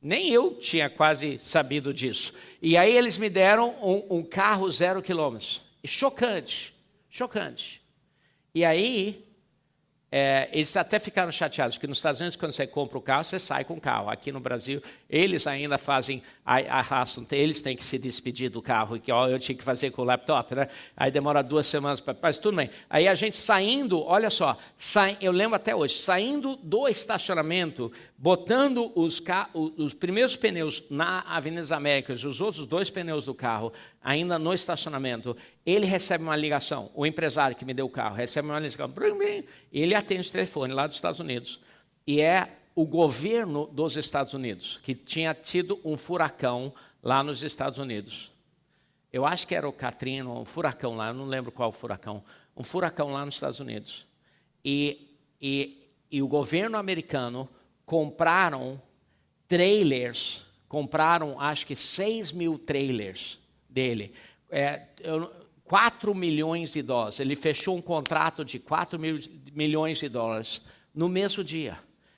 Nem eu tinha quase sabido disso. E aí eles me deram um carro 0 quilômetros. Chocante. E aí, eles até ficaram chateados, porque nos Estados Unidos, quando você compra o carro, você sai com o carro. Aqui no Brasil, eles ainda arrastam, eles têm que se despedir do carro, que eu tinha que fazer com o laptop, né? Aí demora 2 semanas, mas tudo bem. Aí a gente saindo, olha só, eu lembro até hoje, saindo do estacionamento, botando os primeiros pneus na Avenida das Américas, os outros 2 pneus do carro, ainda no estacionamento, ele recebe uma ligação, o empresário que me deu o carro, recebe uma ligação, ele atende o telefone lá dos Estados Unidos, e é o governo dos Estados Unidos, que tinha tido um furacão lá nos Estados Unidos. Eu acho que era o Katrina, um furacão lá, eu não lembro qual furacão, um furacão lá nos Estados Unidos. E o governo americano compraram trailers, acho que 6 mil trailers dele, 4 milhões de dólares. Ele fechou um contrato de 4 milhões de dólares no mesmo dia.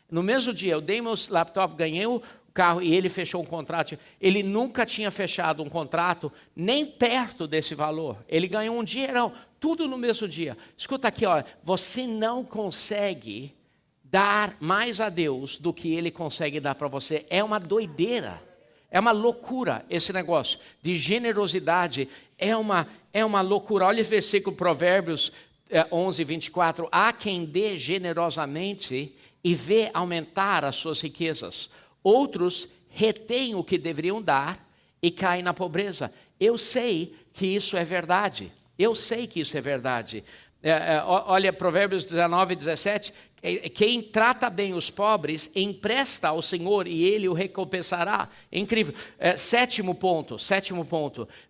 No mesmo dia, eu dei meu laptop, ganhei o carro e ele fechou um contrato. Ele nunca tinha fechado um contrato nem perto desse valor. Ele ganhou um dinheirão, tudo no mesmo dia. Escuta aqui, olha, você não consegue dar mais a Deus do que Ele consegue dar para você. É uma doideira, é uma loucura esse negócio de generosidade. É uma loucura. Olha o versículo Provérbios 11, 24. Há quem dê generosamente e vê aumentar as suas riquezas. Outros retêm o que deveriam dar e caem na pobreza. Eu sei que isso é verdade. Olha, Provérbios 19, 17. Quem trata bem os pobres, empresta ao Senhor e Ele o recompensará. É incrível. Sétimo ponto.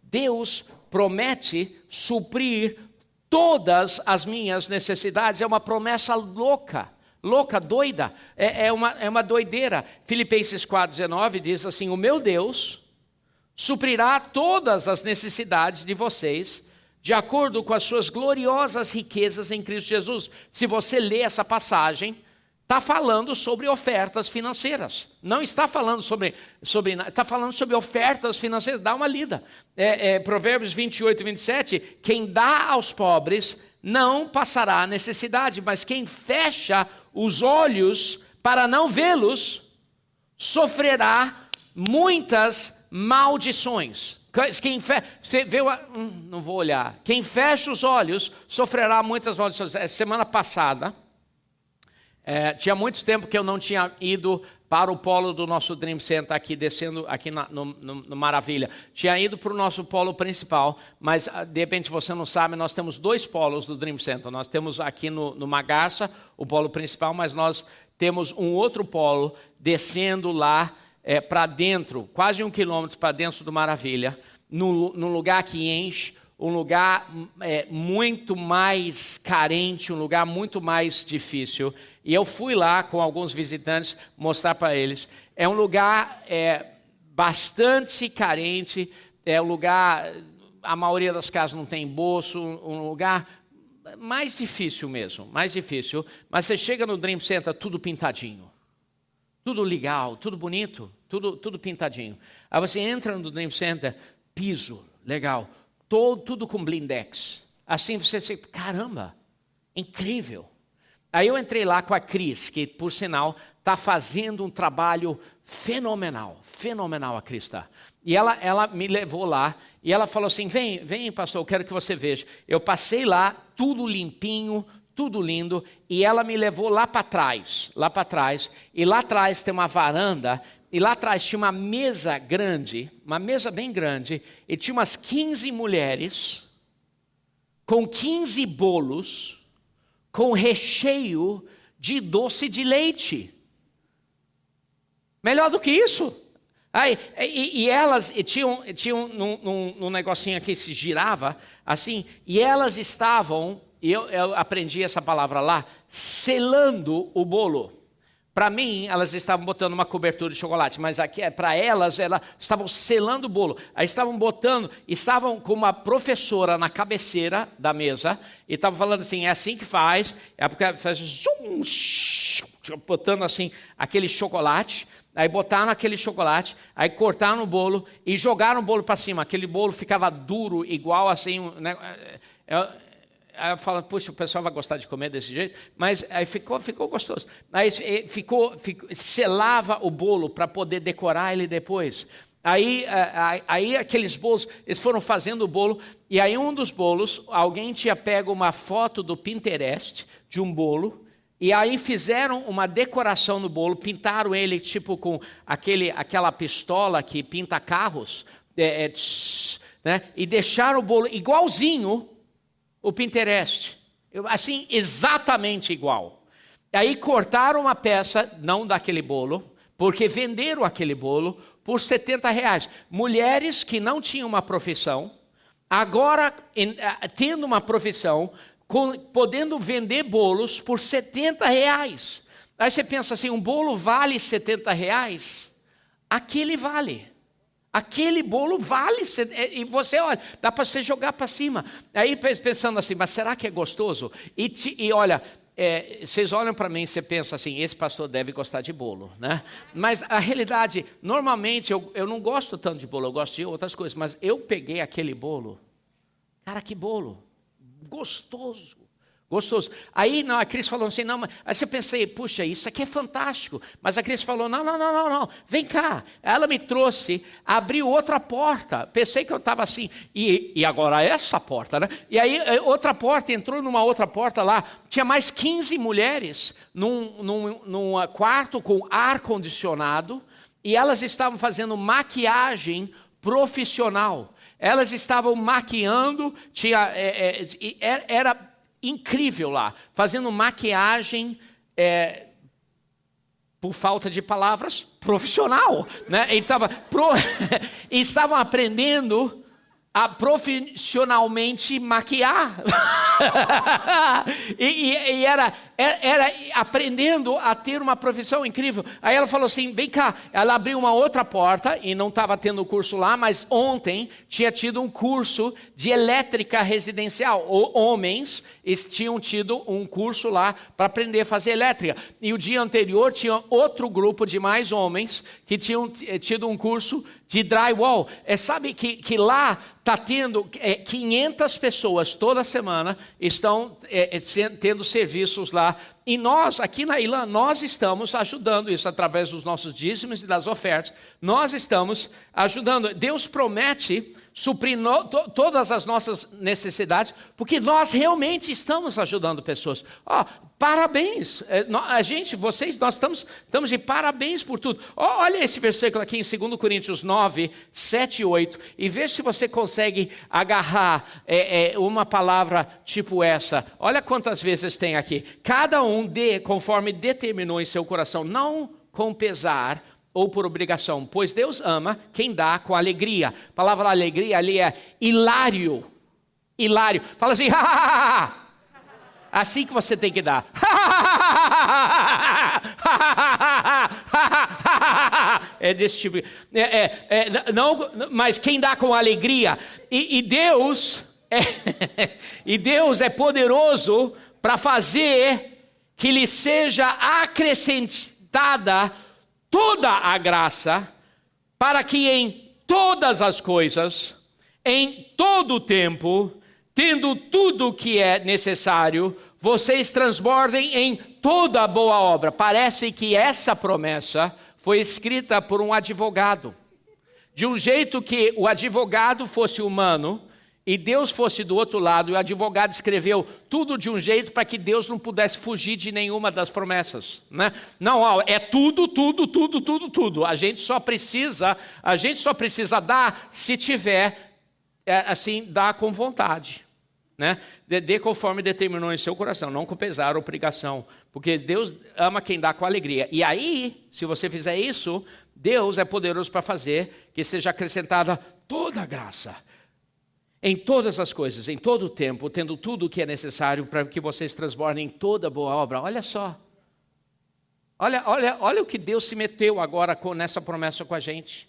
Deus promete suprir todas as minhas necessidades. É uma promessa louca, doida. É uma doideira. Filipenses 4,19 diz assim: o meu Deus suprirá todas as necessidades de vocês, de acordo com as suas gloriosas riquezas em Cristo Jesus. Se você ler essa passagem, está falando sobre ofertas financeiras. Não está falando está falando sobre ofertas financeiras. Dá uma lida. Provérbios 28 e 27, quem dá aos pobres não passará necessidade, mas quem fecha os olhos para não vê-los, sofrerá muitas maldições. Não vou olhar. Quem fecha os olhos sofrerá muitas maldições. Semana passada, tinha muito tempo que eu não tinha ido para o polo do nosso Dream Center, aqui descendo aqui no Maravilha. Tinha ido para o nosso polo principal, mas de repente você não sabe, nós temos 2 polos do Dream Center. Nós temos aqui no Magaça o polo principal, mas nós temos um outro polo descendo lá para dentro, quase 1 quilômetro para dentro do Maravilha, num lugar que enche, um lugar muito mais carente, um lugar muito mais difícil. E eu fui lá com alguns visitantes mostrar para eles. É um lugar bastante carente, é um lugar, a maioria das casas não tem bolso, um lugar mais difícil mesmo, mais difícil. Mas você chega no Dream Center, tudo pintadinho. Tudo legal, tudo bonito, tudo pintadinho. Aí você entra no Dream Center, piso, legal, tudo com blindex. Assim você caramba, incrível. Aí eu entrei lá com a Cris, que por sinal está fazendo um trabalho fenomenal a Cris está. E ela me levou lá e ela falou assim, vem pastor, eu quero que você veja. Eu passei lá, tudo limpinho, tudo lindo, e ela me levou lá para trás, e lá atrás tem uma varanda, e lá atrás tinha uma mesa grande, uma mesa bem grande, e tinha umas 15 mulheres, com 15 bolos, com recheio de doce de leite. Melhor do que isso. Aí, e elas tinham um negocinho aqui que se girava, assim, e elas estavam... E eu aprendi essa palavra lá, selando o bolo. Para mim, elas estavam botando uma cobertura de chocolate, mas aqui para elas estavam selando o bolo. Aí estavam com uma professora na cabeceira da mesa, e estavam falando assim, é assim que faz, porque faz zoom, botando assim aquele chocolate, aí botaram aquele chocolate, aí cortaram o bolo e jogaram o bolo para cima. Aquele bolo ficava duro, igual assim, né? Aí eu falo, puxa, o pessoal vai gostar de comer desse jeito, mas aí ficou gostoso. Aí selava o bolo para poder decorar ele depois. Aí aqueles bolos, eles foram fazendo o bolo, e aí um dos bolos, alguém tinha pego uma foto do Pinterest de um bolo, e aí fizeram uma decoração no bolo, pintaram ele tipo com aquela pistola que pinta carros, né? E deixaram o bolo igualzinho o Pinterest, assim, exatamente igual. Aí cortaram uma peça, não daquele bolo, porque venderam aquele bolo por R$70. Mulheres que não tinham uma profissão, agora tendo uma profissão, podendo vender bolos por R$70. Aí você pensa assim, um bolo vale R$70? Aquele vale. Aquele bolo vale, e você olha, dá para você jogar para cima. Aí pensando assim, mas será que é gostoso? E olha, vocês olham para mim e você pensa assim, esse pastor deve gostar de bolo, né? Mas a realidade, normalmente eu não gosto tanto de bolo, eu gosto de outras coisas, mas eu peguei aquele bolo, cara, que bolo, gostoso. Aí a Cris falou assim, não, aí você pensei, puxa, isso aqui é fantástico. Mas a Cris falou, não, vem cá. Ela me trouxe, abriu outra porta. Pensei que eu estava assim, e agora essa porta, né? E aí outra porta, entrou numa outra porta lá, tinha mais 15 mulheres num quarto com ar-condicionado, e elas estavam fazendo maquiagem profissional. Elas estavam maquiando, era incrível lá, fazendo maquiagem, por falta de palavras, profissional, né? E estavam aprendendo a profissionalmente maquiar. e era aprendendo a ter uma profissão incrível. Aí ela falou assim, vem cá. Ela abriu uma outra porta e não estava tendo curso lá, mas ontem tinha tido um curso de elétrica residencial. Homens tinham tido um curso lá para aprender a fazer elétrica. E o dia anterior tinha outro grupo de mais homens que tinham tido um curso de drywall. Sabe que lá está tendo 500 pessoas toda semana estão tendo serviços lá. E nós, aqui na Ilã, nós estamos ajudando isso através dos nossos dízimos e das ofertas. Nós estamos ajudando. Deus promete suprir todas as nossas necessidades, porque nós realmente estamos ajudando pessoas. Parabéns, nós estamos de parabéns por tudo. Olha esse versículo aqui em 2 Coríntios 9, 7 e 8, e veja se você consegue agarrar uma palavra tipo essa. Olha quantas vezes tem aqui. Cada um dê conforme determinou em seu coração, não com pesar ou por obrigação, pois Deus ama quem dá com alegria. A palavra alegria ali é hilário. Hilário. Fala assim, assim que você tem que dar. É desse tipo. Não, mas quem dá com alegria. E Deus é poderoso para fazer que lhe seja acrescentada toda a graça, para que em todas as coisas, em todo o tempo, tendo tudo o que é necessário, vocês transbordem em toda boa obra. Parece que essa promessa foi escrita por um advogado, de um jeito que o advogado fosse humano e Deus fosse do outro lado, e o advogado escreveu tudo de um jeito para que Deus não pudesse fugir de nenhuma das promessas, né? Não, é tudo. A gente só precisa dar se tiver, dá com vontade, né? Dê conforme determinou em seu coração, não com pesar ou obrigação, porque Deus ama quem dá com alegria. E aí, se você fizer isso, Deus é poderoso para fazer que seja acrescentada toda a graça, em todas as coisas, em todo o tempo, tendo tudo o que é necessário para que vocês transbordem em toda boa obra. Olha só. Olha o que Deus se meteu agora nessa promessa com a gente.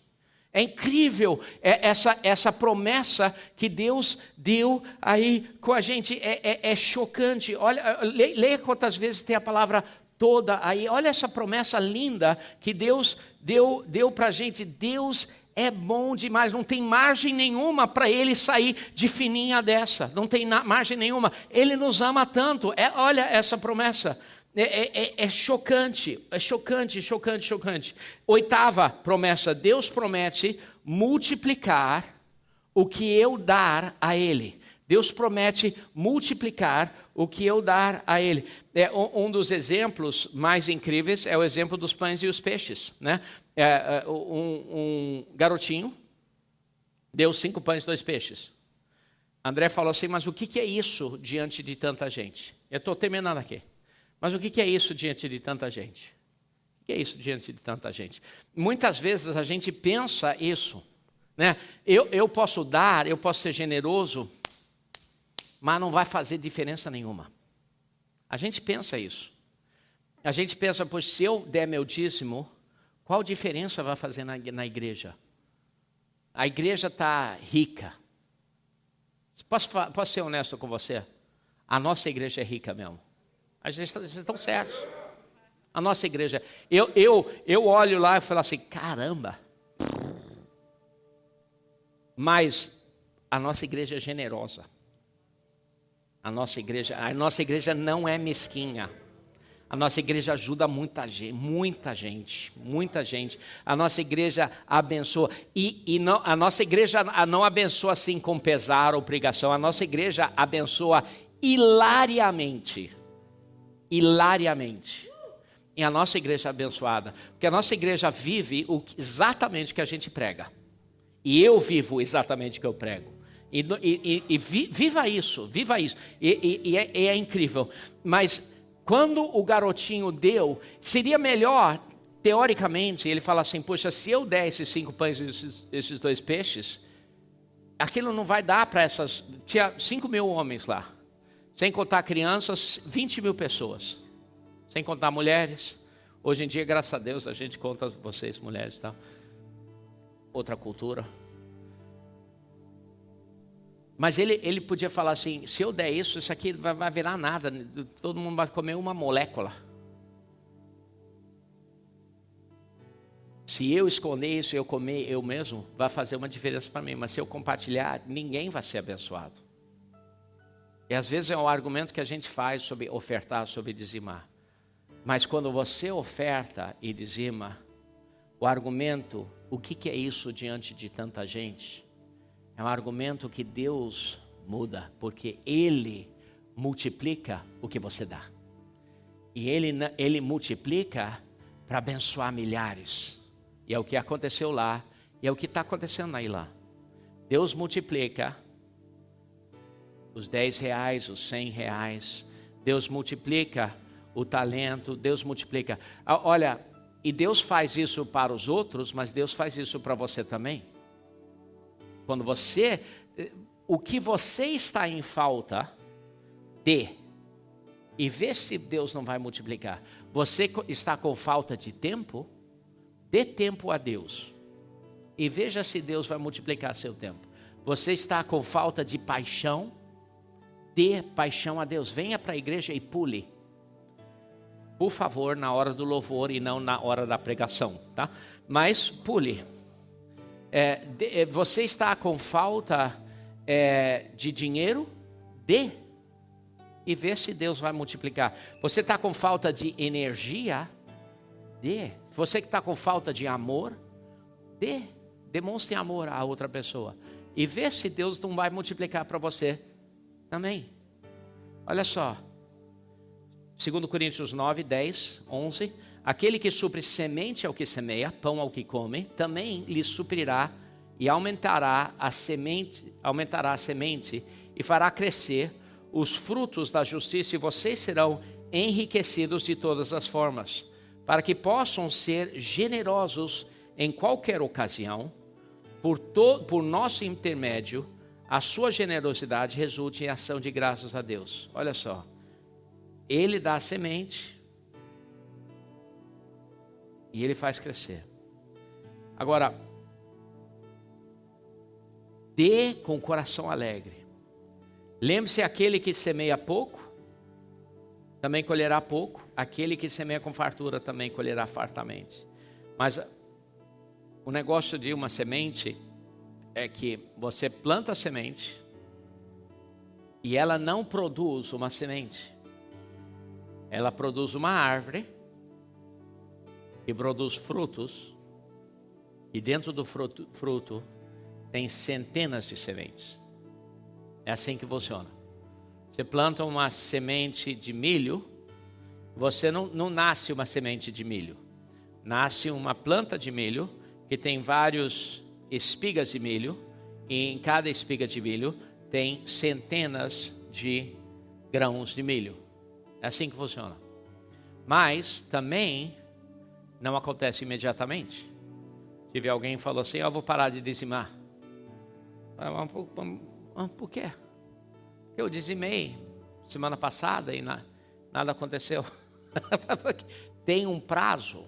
É incrível essa promessa que Deus deu aí com a gente. É chocante. Olha, leia quantas vezes tem a palavra toda aí. Olha essa promessa linda que Deus deu para a gente. Deus é bom demais, não tem margem nenhuma para Ele sair de fininha dessa, não tem margem nenhuma, Ele nos ama tanto, olha essa promessa, é chocante, chocante. Oitava promessa, Deus promete multiplicar o que eu dar a Ele. Deus promete multiplicar o que eu dar a Ele. Um dos exemplos mais incríveis é o exemplo dos pães e os peixes, né? Um garotinho deu 5 pães e 2 peixes. André falou assim, mas o que é isso diante de tanta gente? Eu estou terminando aqui. Mas o que é isso diante de tanta gente? O que é isso diante de tanta gente? Muitas vezes a gente pensa isso, né? Eu posso dar, eu posso ser generoso, mas não vai fazer diferença nenhuma. A gente pensa isso. A gente pensa, pois se eu der meu dízimo, qual diferença vai fazer na igreja? A igreja está rica. Posso ser honesto com você? A nossa igreja é rica mesmo. Vocês estão certos. A nossa igreja. Eu olho lá e falo assim, caramba. Mas a nossa igreja é generosa. A nossa igreja não é mesquinha. A nossa igreja ajuda muita gente. A nossa igreja abençoa. A nossa igreja não abençoa assim com pesar ou obrigação. A nossa igreja abençoa hilariamente. E a nossa igreja é abençoada. Porque a nossa igreja vive exatamente o que a gente prega. E eu vivo exatamente o que eu prego. Viva isso. E é incrível. Mas quando o garotinho deu, seria melhor, teoricamente, ele fala assim, poxa, se eu der esses 5 pães e esses 2 peixes, aquilo não vai dar para essas... Tinha 5 mil homens lá. Sem contar crianças, 20 mil pessoas. Sem contar mulheres. Hoje em dia, graças a Deus, a gente conta vocês, mulheres, tá? Outra cultura. Mas ele podia falar assim, se eu der isso aqui vai virar nada. Todo mundo vai comer uma molécula. Se eu esconder isso e eu comer eu mesmo, vai fazer uma diferença para mim. Mas se eu compartilhar, ninguém vai ser abençoado. E às vezes é um argumento que a gente faz sobre ofertar, sobre dizimar. Mas quando você oferta e dizima, o argumento, o que é isso diante de tanta gente? É um argumento que Deus muda, porque Ele multiplica o que você dá. E Ele multiplica para abençoar milhares. E é o que aconteceu lá, e é o que está acontecendo aí lá. Deus multiplica os 10 reais, os 100 reais. Deus multiplica o talento, Deus multiplica. Olha, e Deus faz isso para os outros, mas Deus faz isso para você também. Quando o que você está em falta, dê. E vê se Deus não vai multiplicar. Você está com falta de tempo, dê tempo a Deus. E veja se Deus vai multiplicar seu tempo. Você está com falta de paixão, dê paixão a Deus. Venha para a igreja e pule. Por favor, na hora do louvor e não na hora da pregação, tá? Mas pule. Você está com falta de dinheiro? Dê. E vê se Deus vai multiplicar. Você está com falta de energia? Dê. Você que está com falta de amor? Dê. Demonstre amor a outra pessoa. E vê se Deus não vai multiplicar para você também. Olha só. 2 Coríntios 9, 10, 11. Aquele que supre semente ao que semeia, pão ao que come, também lhe suprirá e aumentará a semente e fará crescer os frutos da justiça, e vocês serão enriquecidos de todas as formas, para que possam ser generosos em qualquer ocasião, por nosso intermédio, a sua generosidade resulte em ação de graças a Deus. Olha só. Ele dá a semente e Ele faz crescer. Agora, dê com o coração alegre. Lembre-se, aquele que semeia pouco, também colherá pouco. Aquele que semeia com fartura, também colherá fartamente. Mas o negócio de uma semente é que você planta a semente e ela não produz uma semente. Ela produz uma árvore que produz frutos, e dentro do fruto tem centenas de sementes. É assim que funciona. Você planta uma semente de milho, você não nasce uma semente de milho. Nasce uma planta de milho que tem várias espigas de milho, e em cada espiga de milho tem centenas de grãos de milho. É assim que funciona. Mas também não acontece imediatamente. Tive alguém que falou assim, eu vou parar de dizimar. Por quê? Porque eu dizimei semana passada e nada aconteceu. Tem um prazo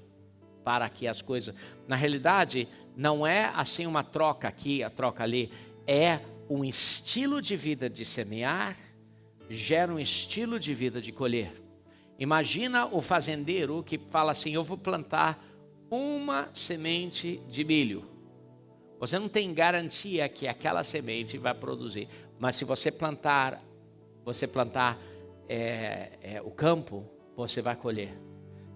para que as coisas... Na realidade, não é assim uma troca aqui, a troca ali. É um estilo de vida de semear, gera um estilo de vida de colher. Imagina o fazendeiro que fala assim, eu vou plantar uma semente de milho. Você não tem garantia que aquela semente vai produzir. Mas se você plantar o campo, você vai colher.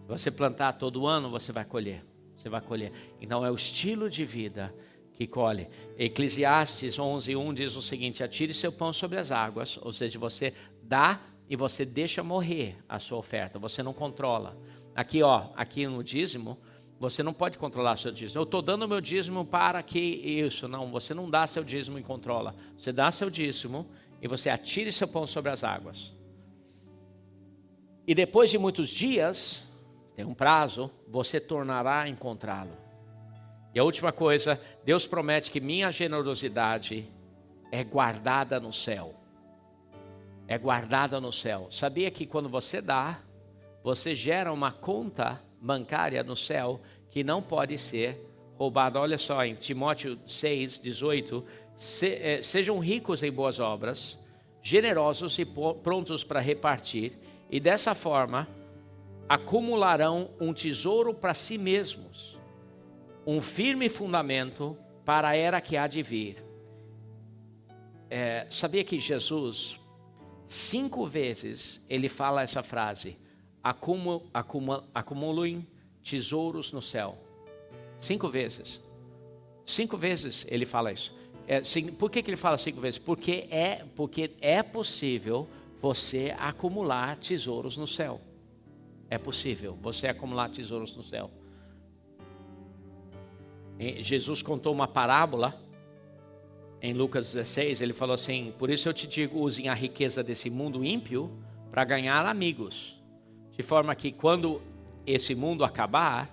Se você plantar todo ano, você vai colher. Você vai colher. Então é o estilo de vida que colhe. Eclesiastes 11:1 diz o seguinte: atire seu pão sobre as águas, ou seja, você dá e você deixa morrer a sua oferta, você não controla. Aqui no dízimo, você não pode controlar seu dízimo. Eu estou dando o meu dízimo para que isso. Não, você não dá seu dízimo e controla. Você dá seu dízimo e você atire seu pão sobre as águas. E depois de muitos dias, tem um prazo, você tornará a encontrá-lo. E a última coisa, Deus promete que minha generosidade é guardada no céu. É guardada no céu. Sabia que quando você dá, você gera uma conta bancária no céu que não pode ser roubada. Olha só, em Timóteo 6:18, sejam ricos em boas obras, generosos e prontos para repartir, e dessa forma acumularão um tesouro para si mesmos, um firme fundamento para a era que há de vir. Sabia que Jesus, 5 vezes, ele fala essa frase: acumulem tesouros no céu. 5 vezes. 5 vezes ele fala isso. Por que ele fala 5 vezes? Porque é possível você acumular tesouros no céu. É possível você acumular tesouros no céu. Jesus contou uma parábola em Lucas 16, ele falou assim: por isso eu te digo, usem a riqueza desse mundo ímpio para ganhar amigos, de forma que quando esse mundo acabar,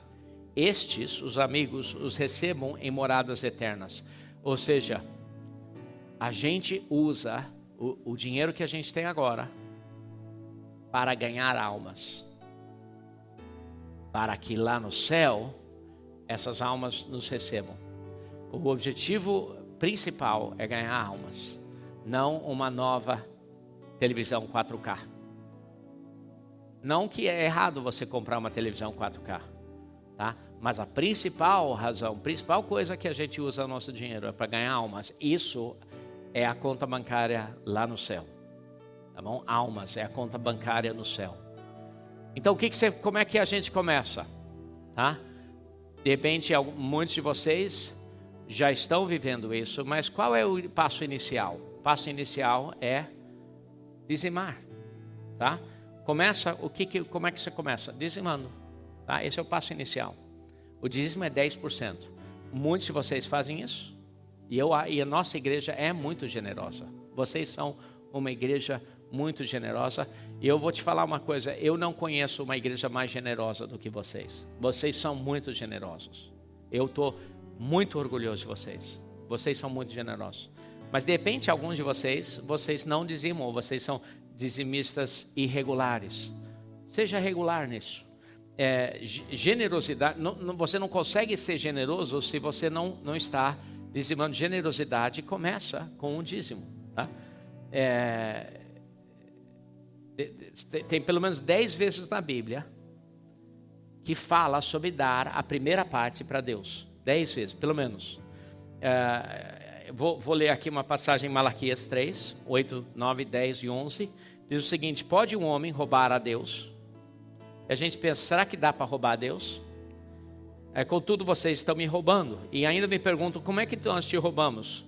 os amigos, os recebam em moradas eternas. Ou seja, a gente usa o dinheiro que a gente tem agora para ganhar almas, para que lá no céu essas almas nos recebam. O objetivo principal é ganhar almas, não uma nova televisão 4K. Não que é errado você comprar uma televisão 4K, tá? Mas a principal razão, a principal coisa que a gente usa o nosso dinheiro é para ganhar almas. Isso é a conta bancária lá no céu, tá bom? Almas é a conta bancária no céu. Então como é que a gente começa, tá? De repente, muitos de vocês já estão vivendo isso, mas qual é o passo inicial? O passo inicial é dizimar, tá? Como é que você começa? Dizimando, tá? Esse é o passo inicial. O dízimo é 10%. Muitos de vocês fazem isso. E a nossa igreja é muito generosa. Vocês são uma igreja muito generosa. E eu vou te falar uma coisa: eu não conheço uma igreja mais generosa do que vocês. Vocês são muito generosos. Eu estou muito orgulhoso de vocês. Vocês são muito generosos. Mas de repente, alguns de vocês não dizimam, vocês são dizimistas irregulares. Seja regular nisso. Generosidade, você não consegue ser generoso se você não está dizimando. Generosidade começa com um dízimo, tá? Tem pelo menos 10 vezes na Bíblia que fala sobre dar a primeira parte para Deus. 10 vezes, pelo menos. Vou ler aqui uma passagem em Malaquias 3, 8, 9, 10 e 11. Diz o seguinte: pode um homem roubar a Deus? E a gente pensa, será que dá para roubar a Deus? Contudo, vocês estão me roubando. E ainda me perguntam, como é que nós te roubamos?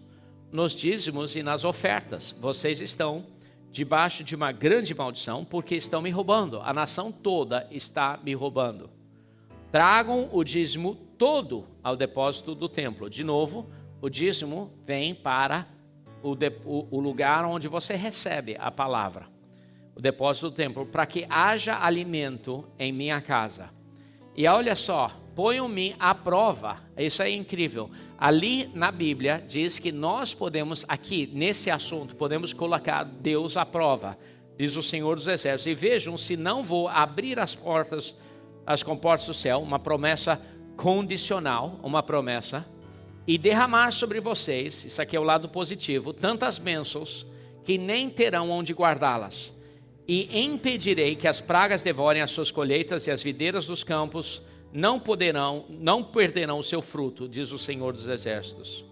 Nos dízimos e nas ofertas. Vocês estão debaixo de uma grande maldição, porque estão me roubando. A nação toda está me roubando. Tragam o dízimo todo ao depósito do templo. De novo, o dízimo vem para o lugar onde você recebe a palavra. O depósito do templo, para que haja alimento em minha casa. E olha só, ponham-me à prova. Isso é incrível. Ali na Bíblia diz que nós podemos, aqui nesse assunto, podemos colocar Deus à prova, diz o Senhor dos Exércitos. E vejam se não vou abrir as comportas do céu, uma promessa condicional, uma promessa, e derramar sobre vocês, isso aqui é o lado positivo, tantas bênçãos que nem terão onde guardá-las. E impedirei que as pragas devorem as suas colheitas e as videiras dos campos não perderão o seu fruto, diz o Senhor dos Exércitos.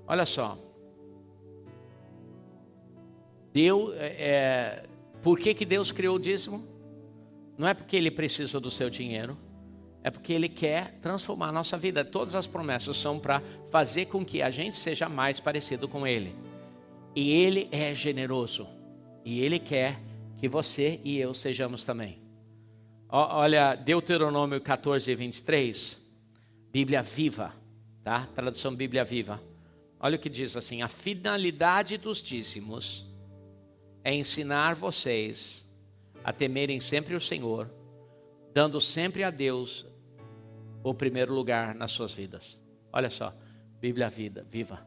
Olha só. Por que Deus criou o dízimo? Não é porque Ele precisa do seu dinheiro, é porque Ele quer transformar a nossa vida. Todas as promessas são para fazer com que a gente seja mais parecido com Ele. E Ele é generoso. E Ele quer que você e eu sejamos também. Olha, Deuteronômio 14, 23, Bíblia Viva, tá? Tradução Bíblia Viva. Olha o que diz assim: a finalidade dos dízimos é ensinar vocês a temerem sempre o Senhor, dando sempre a Deus o primeiro lugar nas suas vidas. Olha só, Bíblia Viva.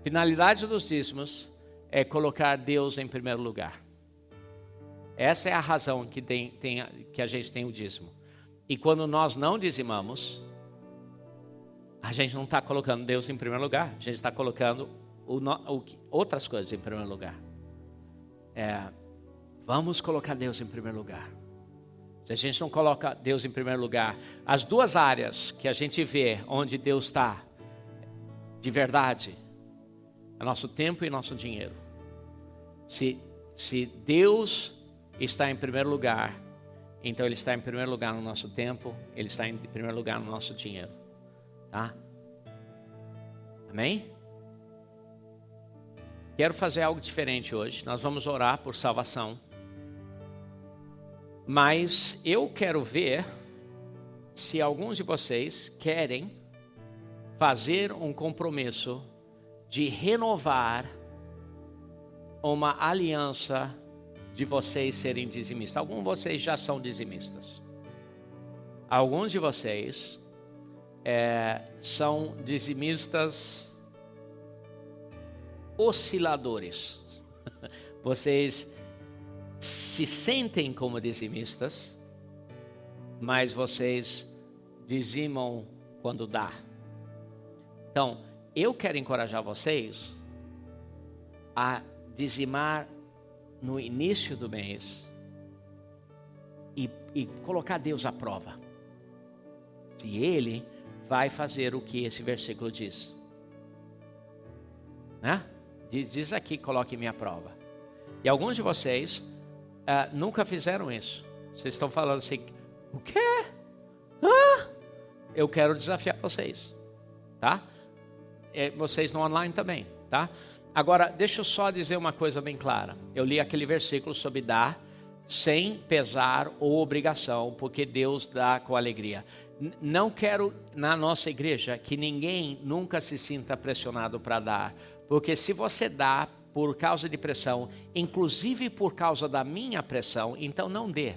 Finalidade dos dízimos é colocar Deus em primeiro lugar. Essa é a razão que a gente tem o dízimo. E quando nós não dizimamos, a gente não está colocando Deus em primeiro lugar. A gente está colocando outras coisas em primeiro lugar. Vamos colocar Deus em primeiro lugar. Se a gente não coloca Deus em primeiro lugar, as duas áreas que a gente vê onde Deus está de verdade, é nosso tempo e nosso dinheiro. Se Deus está em primeiro lugar, então Ele está em primeiro lugar no nosso tempo, Ele está em primeiro lugar no nosso dinheiro. Tá? Amém? Quero fazer algo diferente hoje. Nós vamos orar por salvação. Mas eu quero ver se alguns de vocês querem fazer um compromisso de renovar uma aliança de vocês serem dizimistas. Alguns de vocês já são dizimistas. Alguns de vocês são dizimistas osciladores. Vocês se sentem como dizimistas, mas vocês dizimam quando dá. Então, eu quero encorajar vocês a dizimar no início do mês e colocar Deus à prova. Se Ele vai fazer o que esse versículo diz. Né? Diz aqui, coloque minha prova. E alguns de vocês nunca fizeram isso. Vocês estão falando assim, o quê? Eu quero desafiar vocês, tá? Vocês no online também, tá? Agora, deixa eu só dizer uma coisa bem clara. Eu li aquele versículo sobre dar sem pesar ou obrigação, porque Deus dá com alegria. Não quero na nossa igreja que ninguém nunca se sinta pressionado para dar, porque se você dá por causa de pressão, inclusive por causa da minha pressão, então não dê,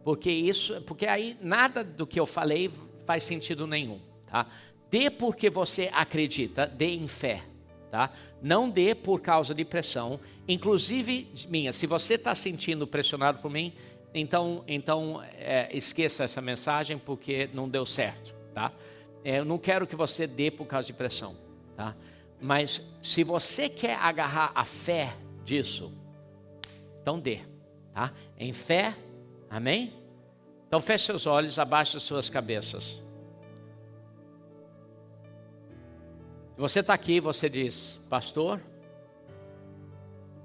porque aí nada do que eu falei faz sentido nenhum, tá? Dê porque você acredita, dê em fé, tá? Não dê por causa de pressão, inclusive minha. Se você está sentindo pressionado por mim, então esqueça essa mensagem porque não deu certo, tá? Eu não quero que você dê por causa de pressão, tá? Mas se você quer agarrar a fé disso, então dê, tá? Em fé, amém? Então feche seus olhos, abaixe as suas cabeças. Se você está aqui, você diz, pastor,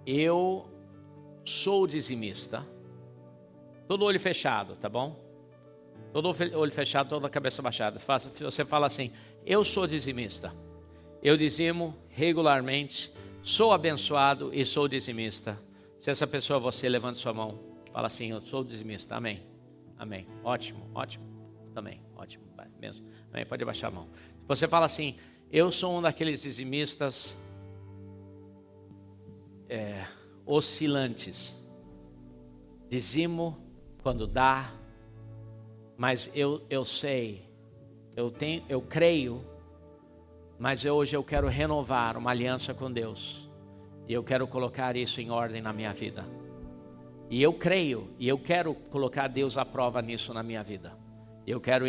eu sou dizimista. Todo olho fechado, tá bom? Todo olho fechado, toda a cabeça baixada. Você fala assim, eu sou dizimista. Eu dizimo regularmente, sou abençoado e sou dizimista. Se essa pessoa, você levanta sua mão, fala assim, eu sou dizimista, amém, amém, ótimo, ótimo, também, ótimo, mesmo, amém, pode abaixar a mão. Se você fala assim, eu sou um daqueles dizimistas oscilantes, dizimo quando dá, mas eu sei, eu creio, mas hoje eu quero renovar uma aliança com Deus. E eu quero colocar isso em ordem na minha vida. E eu creio, e eu quero colocar Deus à prova nisso na minha vida. Eu quero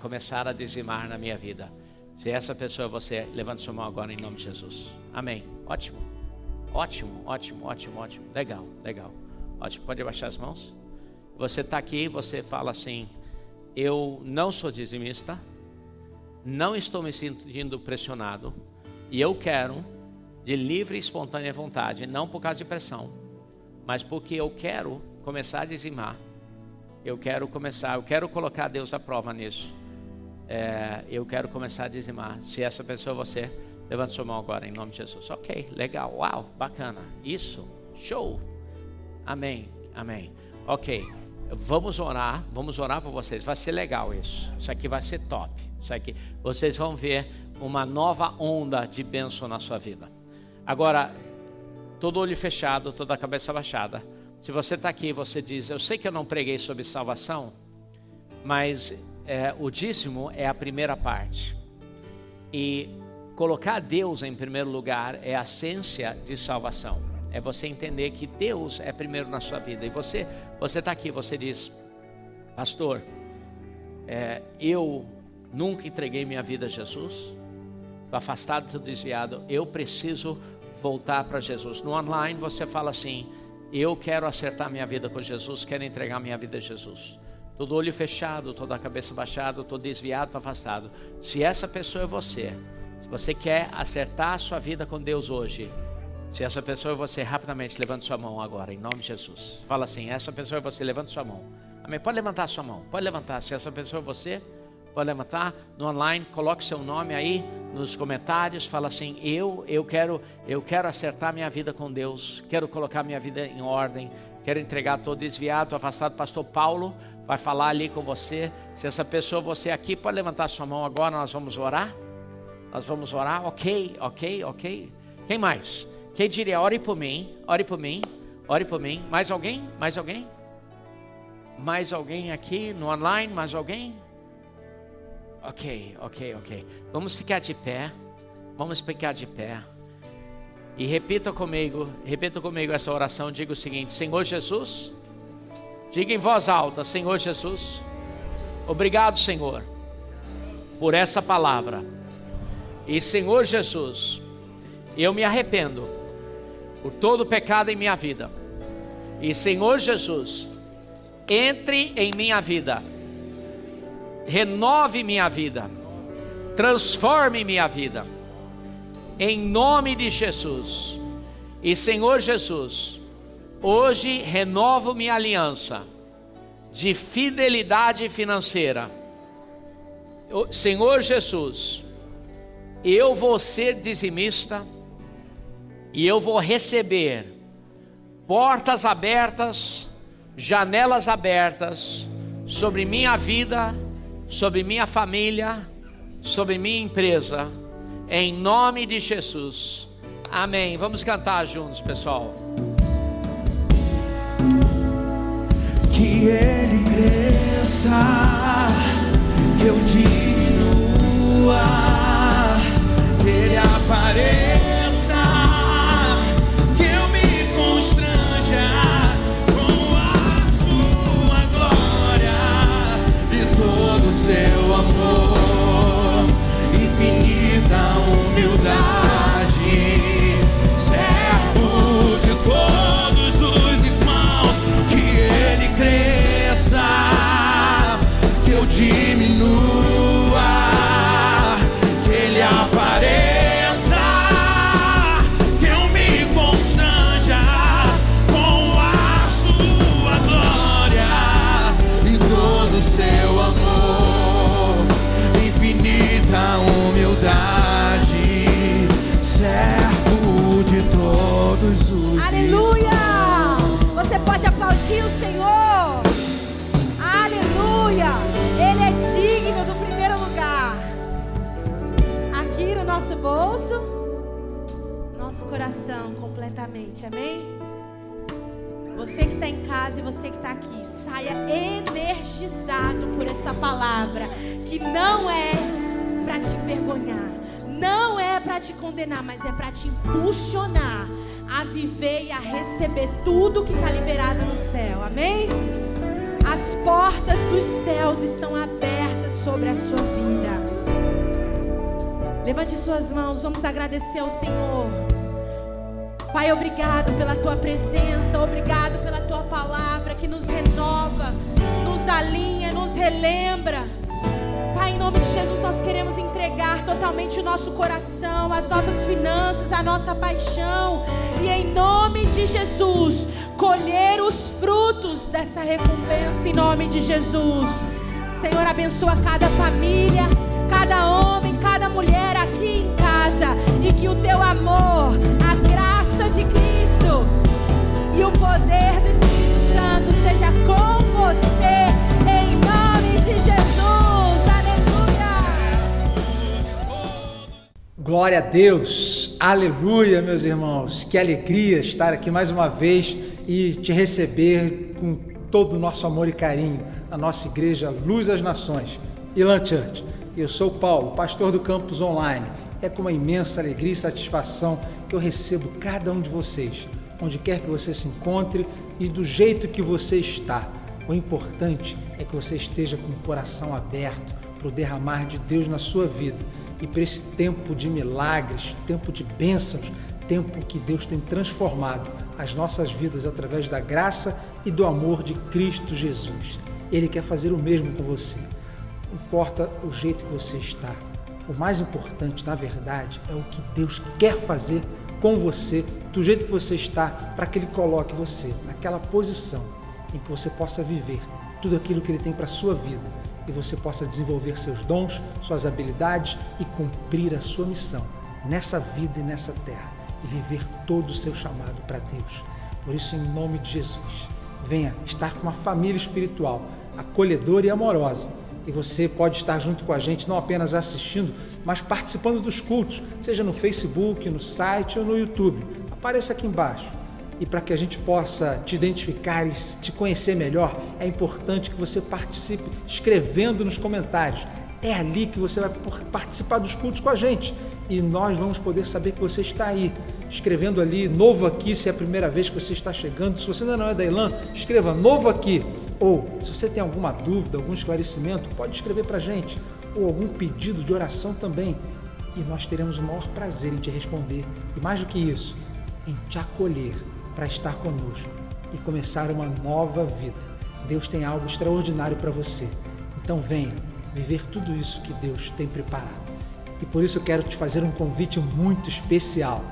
começar a dizimar na minha vida. Se essa pessoa é você, levante sua mão agora em nome de Jesus. Amém. Ótimo. Ótimo, ótimo, ótimo, ótimo. Legal, legal. Ótimo, pode abaixar as mãos? Você está aqui, você fala assim, eu não sou dizimista, não estou me sentindo pressionado e eu quero, de livre e espontânea vontade, não por causa de pressão, mas porque eu quero começar a dizimar. Eu quero colocar Deus à prova nisso. Eu quero começar a dizimar. Se essa pessoa é você, levante sua mão agora em nome de Jesus. Ok, legal, uau, bacana, isso, show, amém, amém. Ok, vamos orar por vocês, vai ser legal isso aqui vai ser top, isso aqui, vocês vão ver uma nova onda de bênção na sua vida. Agora, todo olho fechado, toda a cabeça baixada. Se você está aqui, você diz, eu sei que eu não preguei sobre salvação, mas o dízimo é a primeira parte, e colocar Deus em primeiro lugar é a essência de salvação. É você entender que Deus é primeiro na sua vida. E você está aqui, você diz: pastor, eu nunca entreguei minha vida a Jesus, estou afastado, estou desviado, eu preciso voltar para Jesus. No online você fala assim: eu quero acertar minha vida com Jesus, quero entregar minha vida a Jesus. Todo olho fechado, toda a cabeça baixada, estou desviado, estou afastado. Se essa pessoa é você, se você quer acertar a sua vida com Deus hoje, se essa pessoa é você, rapidamente levante sua mão agora, em nome de Jesus. Fala assim: essa pessoa é você, levante sua mão. Amém? Pode levantar a sua mão, pode levantar. Se essa pessoa é você, pode levantar. No online, coloque seu nome aí nos comentários. Fala assim: eu quero acertar minha vida com Deus, quero colocar minha vida em ordem, quero entregar, estou desviado, estou afastado. Pastor Paulo vai falar ali com você. Se essa pessoa é você aqui, pode levantar sua mão agora, nós vamos orar. Nós vamos orar, ok. Quem mais? Quem diria: ore por mim, ore por mim, ore por mim. Mais alguém? Mais alguém? Mais alguém aqui no online? Mais alguém? Ok. Vamos ficar de pé. Vamos ficar de pé. E repita comigo essa oração. Diga o seguinte: Senhor Jesus, diga em voz alta: Senhor Jesus, obrigado, Senhor, por essa palavra. E Senhor Jesus, eu me arrependo por todo o pecado em minha vida. E Senhor Jesus, entre em minha vida, renove minha vida, transforme minha vida, em nome de Jesus. E Senhor Jesus, hoje renovo minha aliança de fidelidade financeira. Senhor Jesus, eu vou ser dizimista e eu vou receber portas abertas, janelas abertas sobre minha vida, sobre minha família, sobre minha empresa, em nome de Jesus, amém. Vamos cantar juntos, pessoal. Que Ele cresça, que eu diminua, que Ele apareça, que eu me constranja com a sua glória e todo o seu amor, infinita humildade, servo de todos os irmãos. Que Ele cresça, que eu diminua, que Ele apareça, que eu me constranja com a sua glória e todo o seu amor, infinita humildade, servo de todos os. Aleluia! Você pode aplaudir o Senhor. Aleluia! Ele é digno do primeiro lugar. Aqui no nosso bolso, nosso coração completamente, amém? Você que está em casa e você que está aqui, saia energizado por essa palavra, que não é para te envergonhar, não é para te condenar, mas é para te impulsionar a viver e a receber tudo que está liberado no céu, amém? As portas dos céus estão abertas sobre a sua vida. Levante suas mãos, vamos agradecer ao Senhor. Pai, obrigado pela Tua presença, obrigado pela Tua palavra que nos renova, nos alinha, nos relembra. Pai, em nome de Jesus, nós queremos entregar totalmente o nosso coração, as nossas finanças, a nossa paixão. E em nome de Jesus, colher os frutos dessa recompensa em nome de Jesus. Senhor, abençoa cada família, cada homem, cada mulher aqui em casa. E que o Teu amor, a graça de Cristo e o poder do Espírito Santo seja com você, em nome de Jesus. Glória a Deus, aleluia, meus irmãos. Que alegria estar aqui mais uma vez e te receber com todo o nosso amor e carinho, a nossa igreja Luz às Nações, Elam Church. Eu sou Paulo, pastor do Campus Online, É com uma imensa alegria e satisfação que eu recebo cada um de vocês, onde quer que você se encontre e do jeito que você está. O importante é que você esteja com o coração aberto para o derramar de Deus na sua vida. E para esse tempo de milagres, tempo de bênçãos, tempo que Deus tem transformado as nossas vidas através da graça e do amor de Cristo Jesus. Ele quer fazer o mesmo com você. Não importa o jeito que você está. O mais importante, na verdade, é o que Deus quer fazer com você, do jeito que você está, para que Ele coloque você naquela posição em que você possa viver tudo aquilo que Ele tem para a sua vida e você possa desenvolver seus dons, suas habilidades e cumprir a sua missão nessa vida e nessa terra e viver todo o seu chamado para Deus. Por isso, em nome de Jesus, venha estar com uma família espiritual, acolhedora e amorosa. E você pode estar junto com a gente, não apenas assistindo, mas participando dos cultos, seja no Facebook, no site ou no YouTube. Apareça aqui embaixo. E para que a gente possa te identificar e te conhecer melhor, é importante que você participe escrevendo nos comentários. É ali que você vai participar dos cultos com a gente. E nós vamos poder saber que você está aí, escrevendo ali, novo aqui, se é a primeira vez que você está chegando. Se você ainda não é da Elan, escreva novo aqui. Ou, se você tem alguma dúvida, algum esclarecimento, pode escrever para a gente. Ou algum pedido de oração também. E nós teremos o maior prazer em te responder. E mais do que isso, em te acolher para estar conosco e começar uma nova vida. Deus tem algo extraordinário para você. Então venha viver tudo isso que Deus tem preparado. E por isso eu quero te fazer um convite muito especial.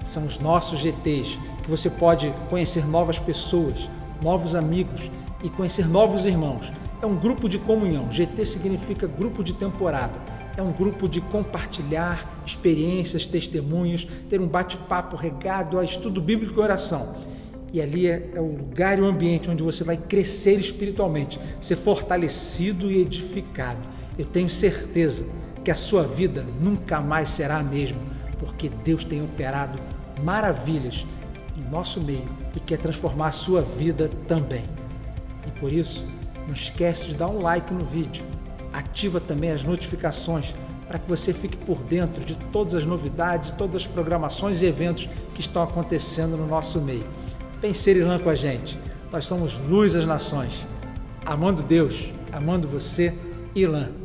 São os nossos GTs, que você pode conhecer novas pessoas, novos amigos e conhecer novos irmãos. É um grupo de comunhão. GT significa grupo de temporada. É um grupo de compartilhar experiências, testemunhos, ter um bate-papo regado a estudo bíblico e oração. E ali é o lugar e o ambiente onde você vai crescer espiritualmente, ser fortalecido e edificado. Eu tenho certeza que a sua vida nunca mais será a mesma, porque Deus tem operado maravilhas em nosso meio e quer transformar a sua vida também. E por isso, não esquece de dar um like no vídeo. Ativa também as notificações para que você fique por dentro de todas as novidades, todas as programações e eventos que estão acontecendo no nosso meio. Vem ser Elan com a gente. Nós somos Luz às Nações. Amando Deus, amando você, Elan.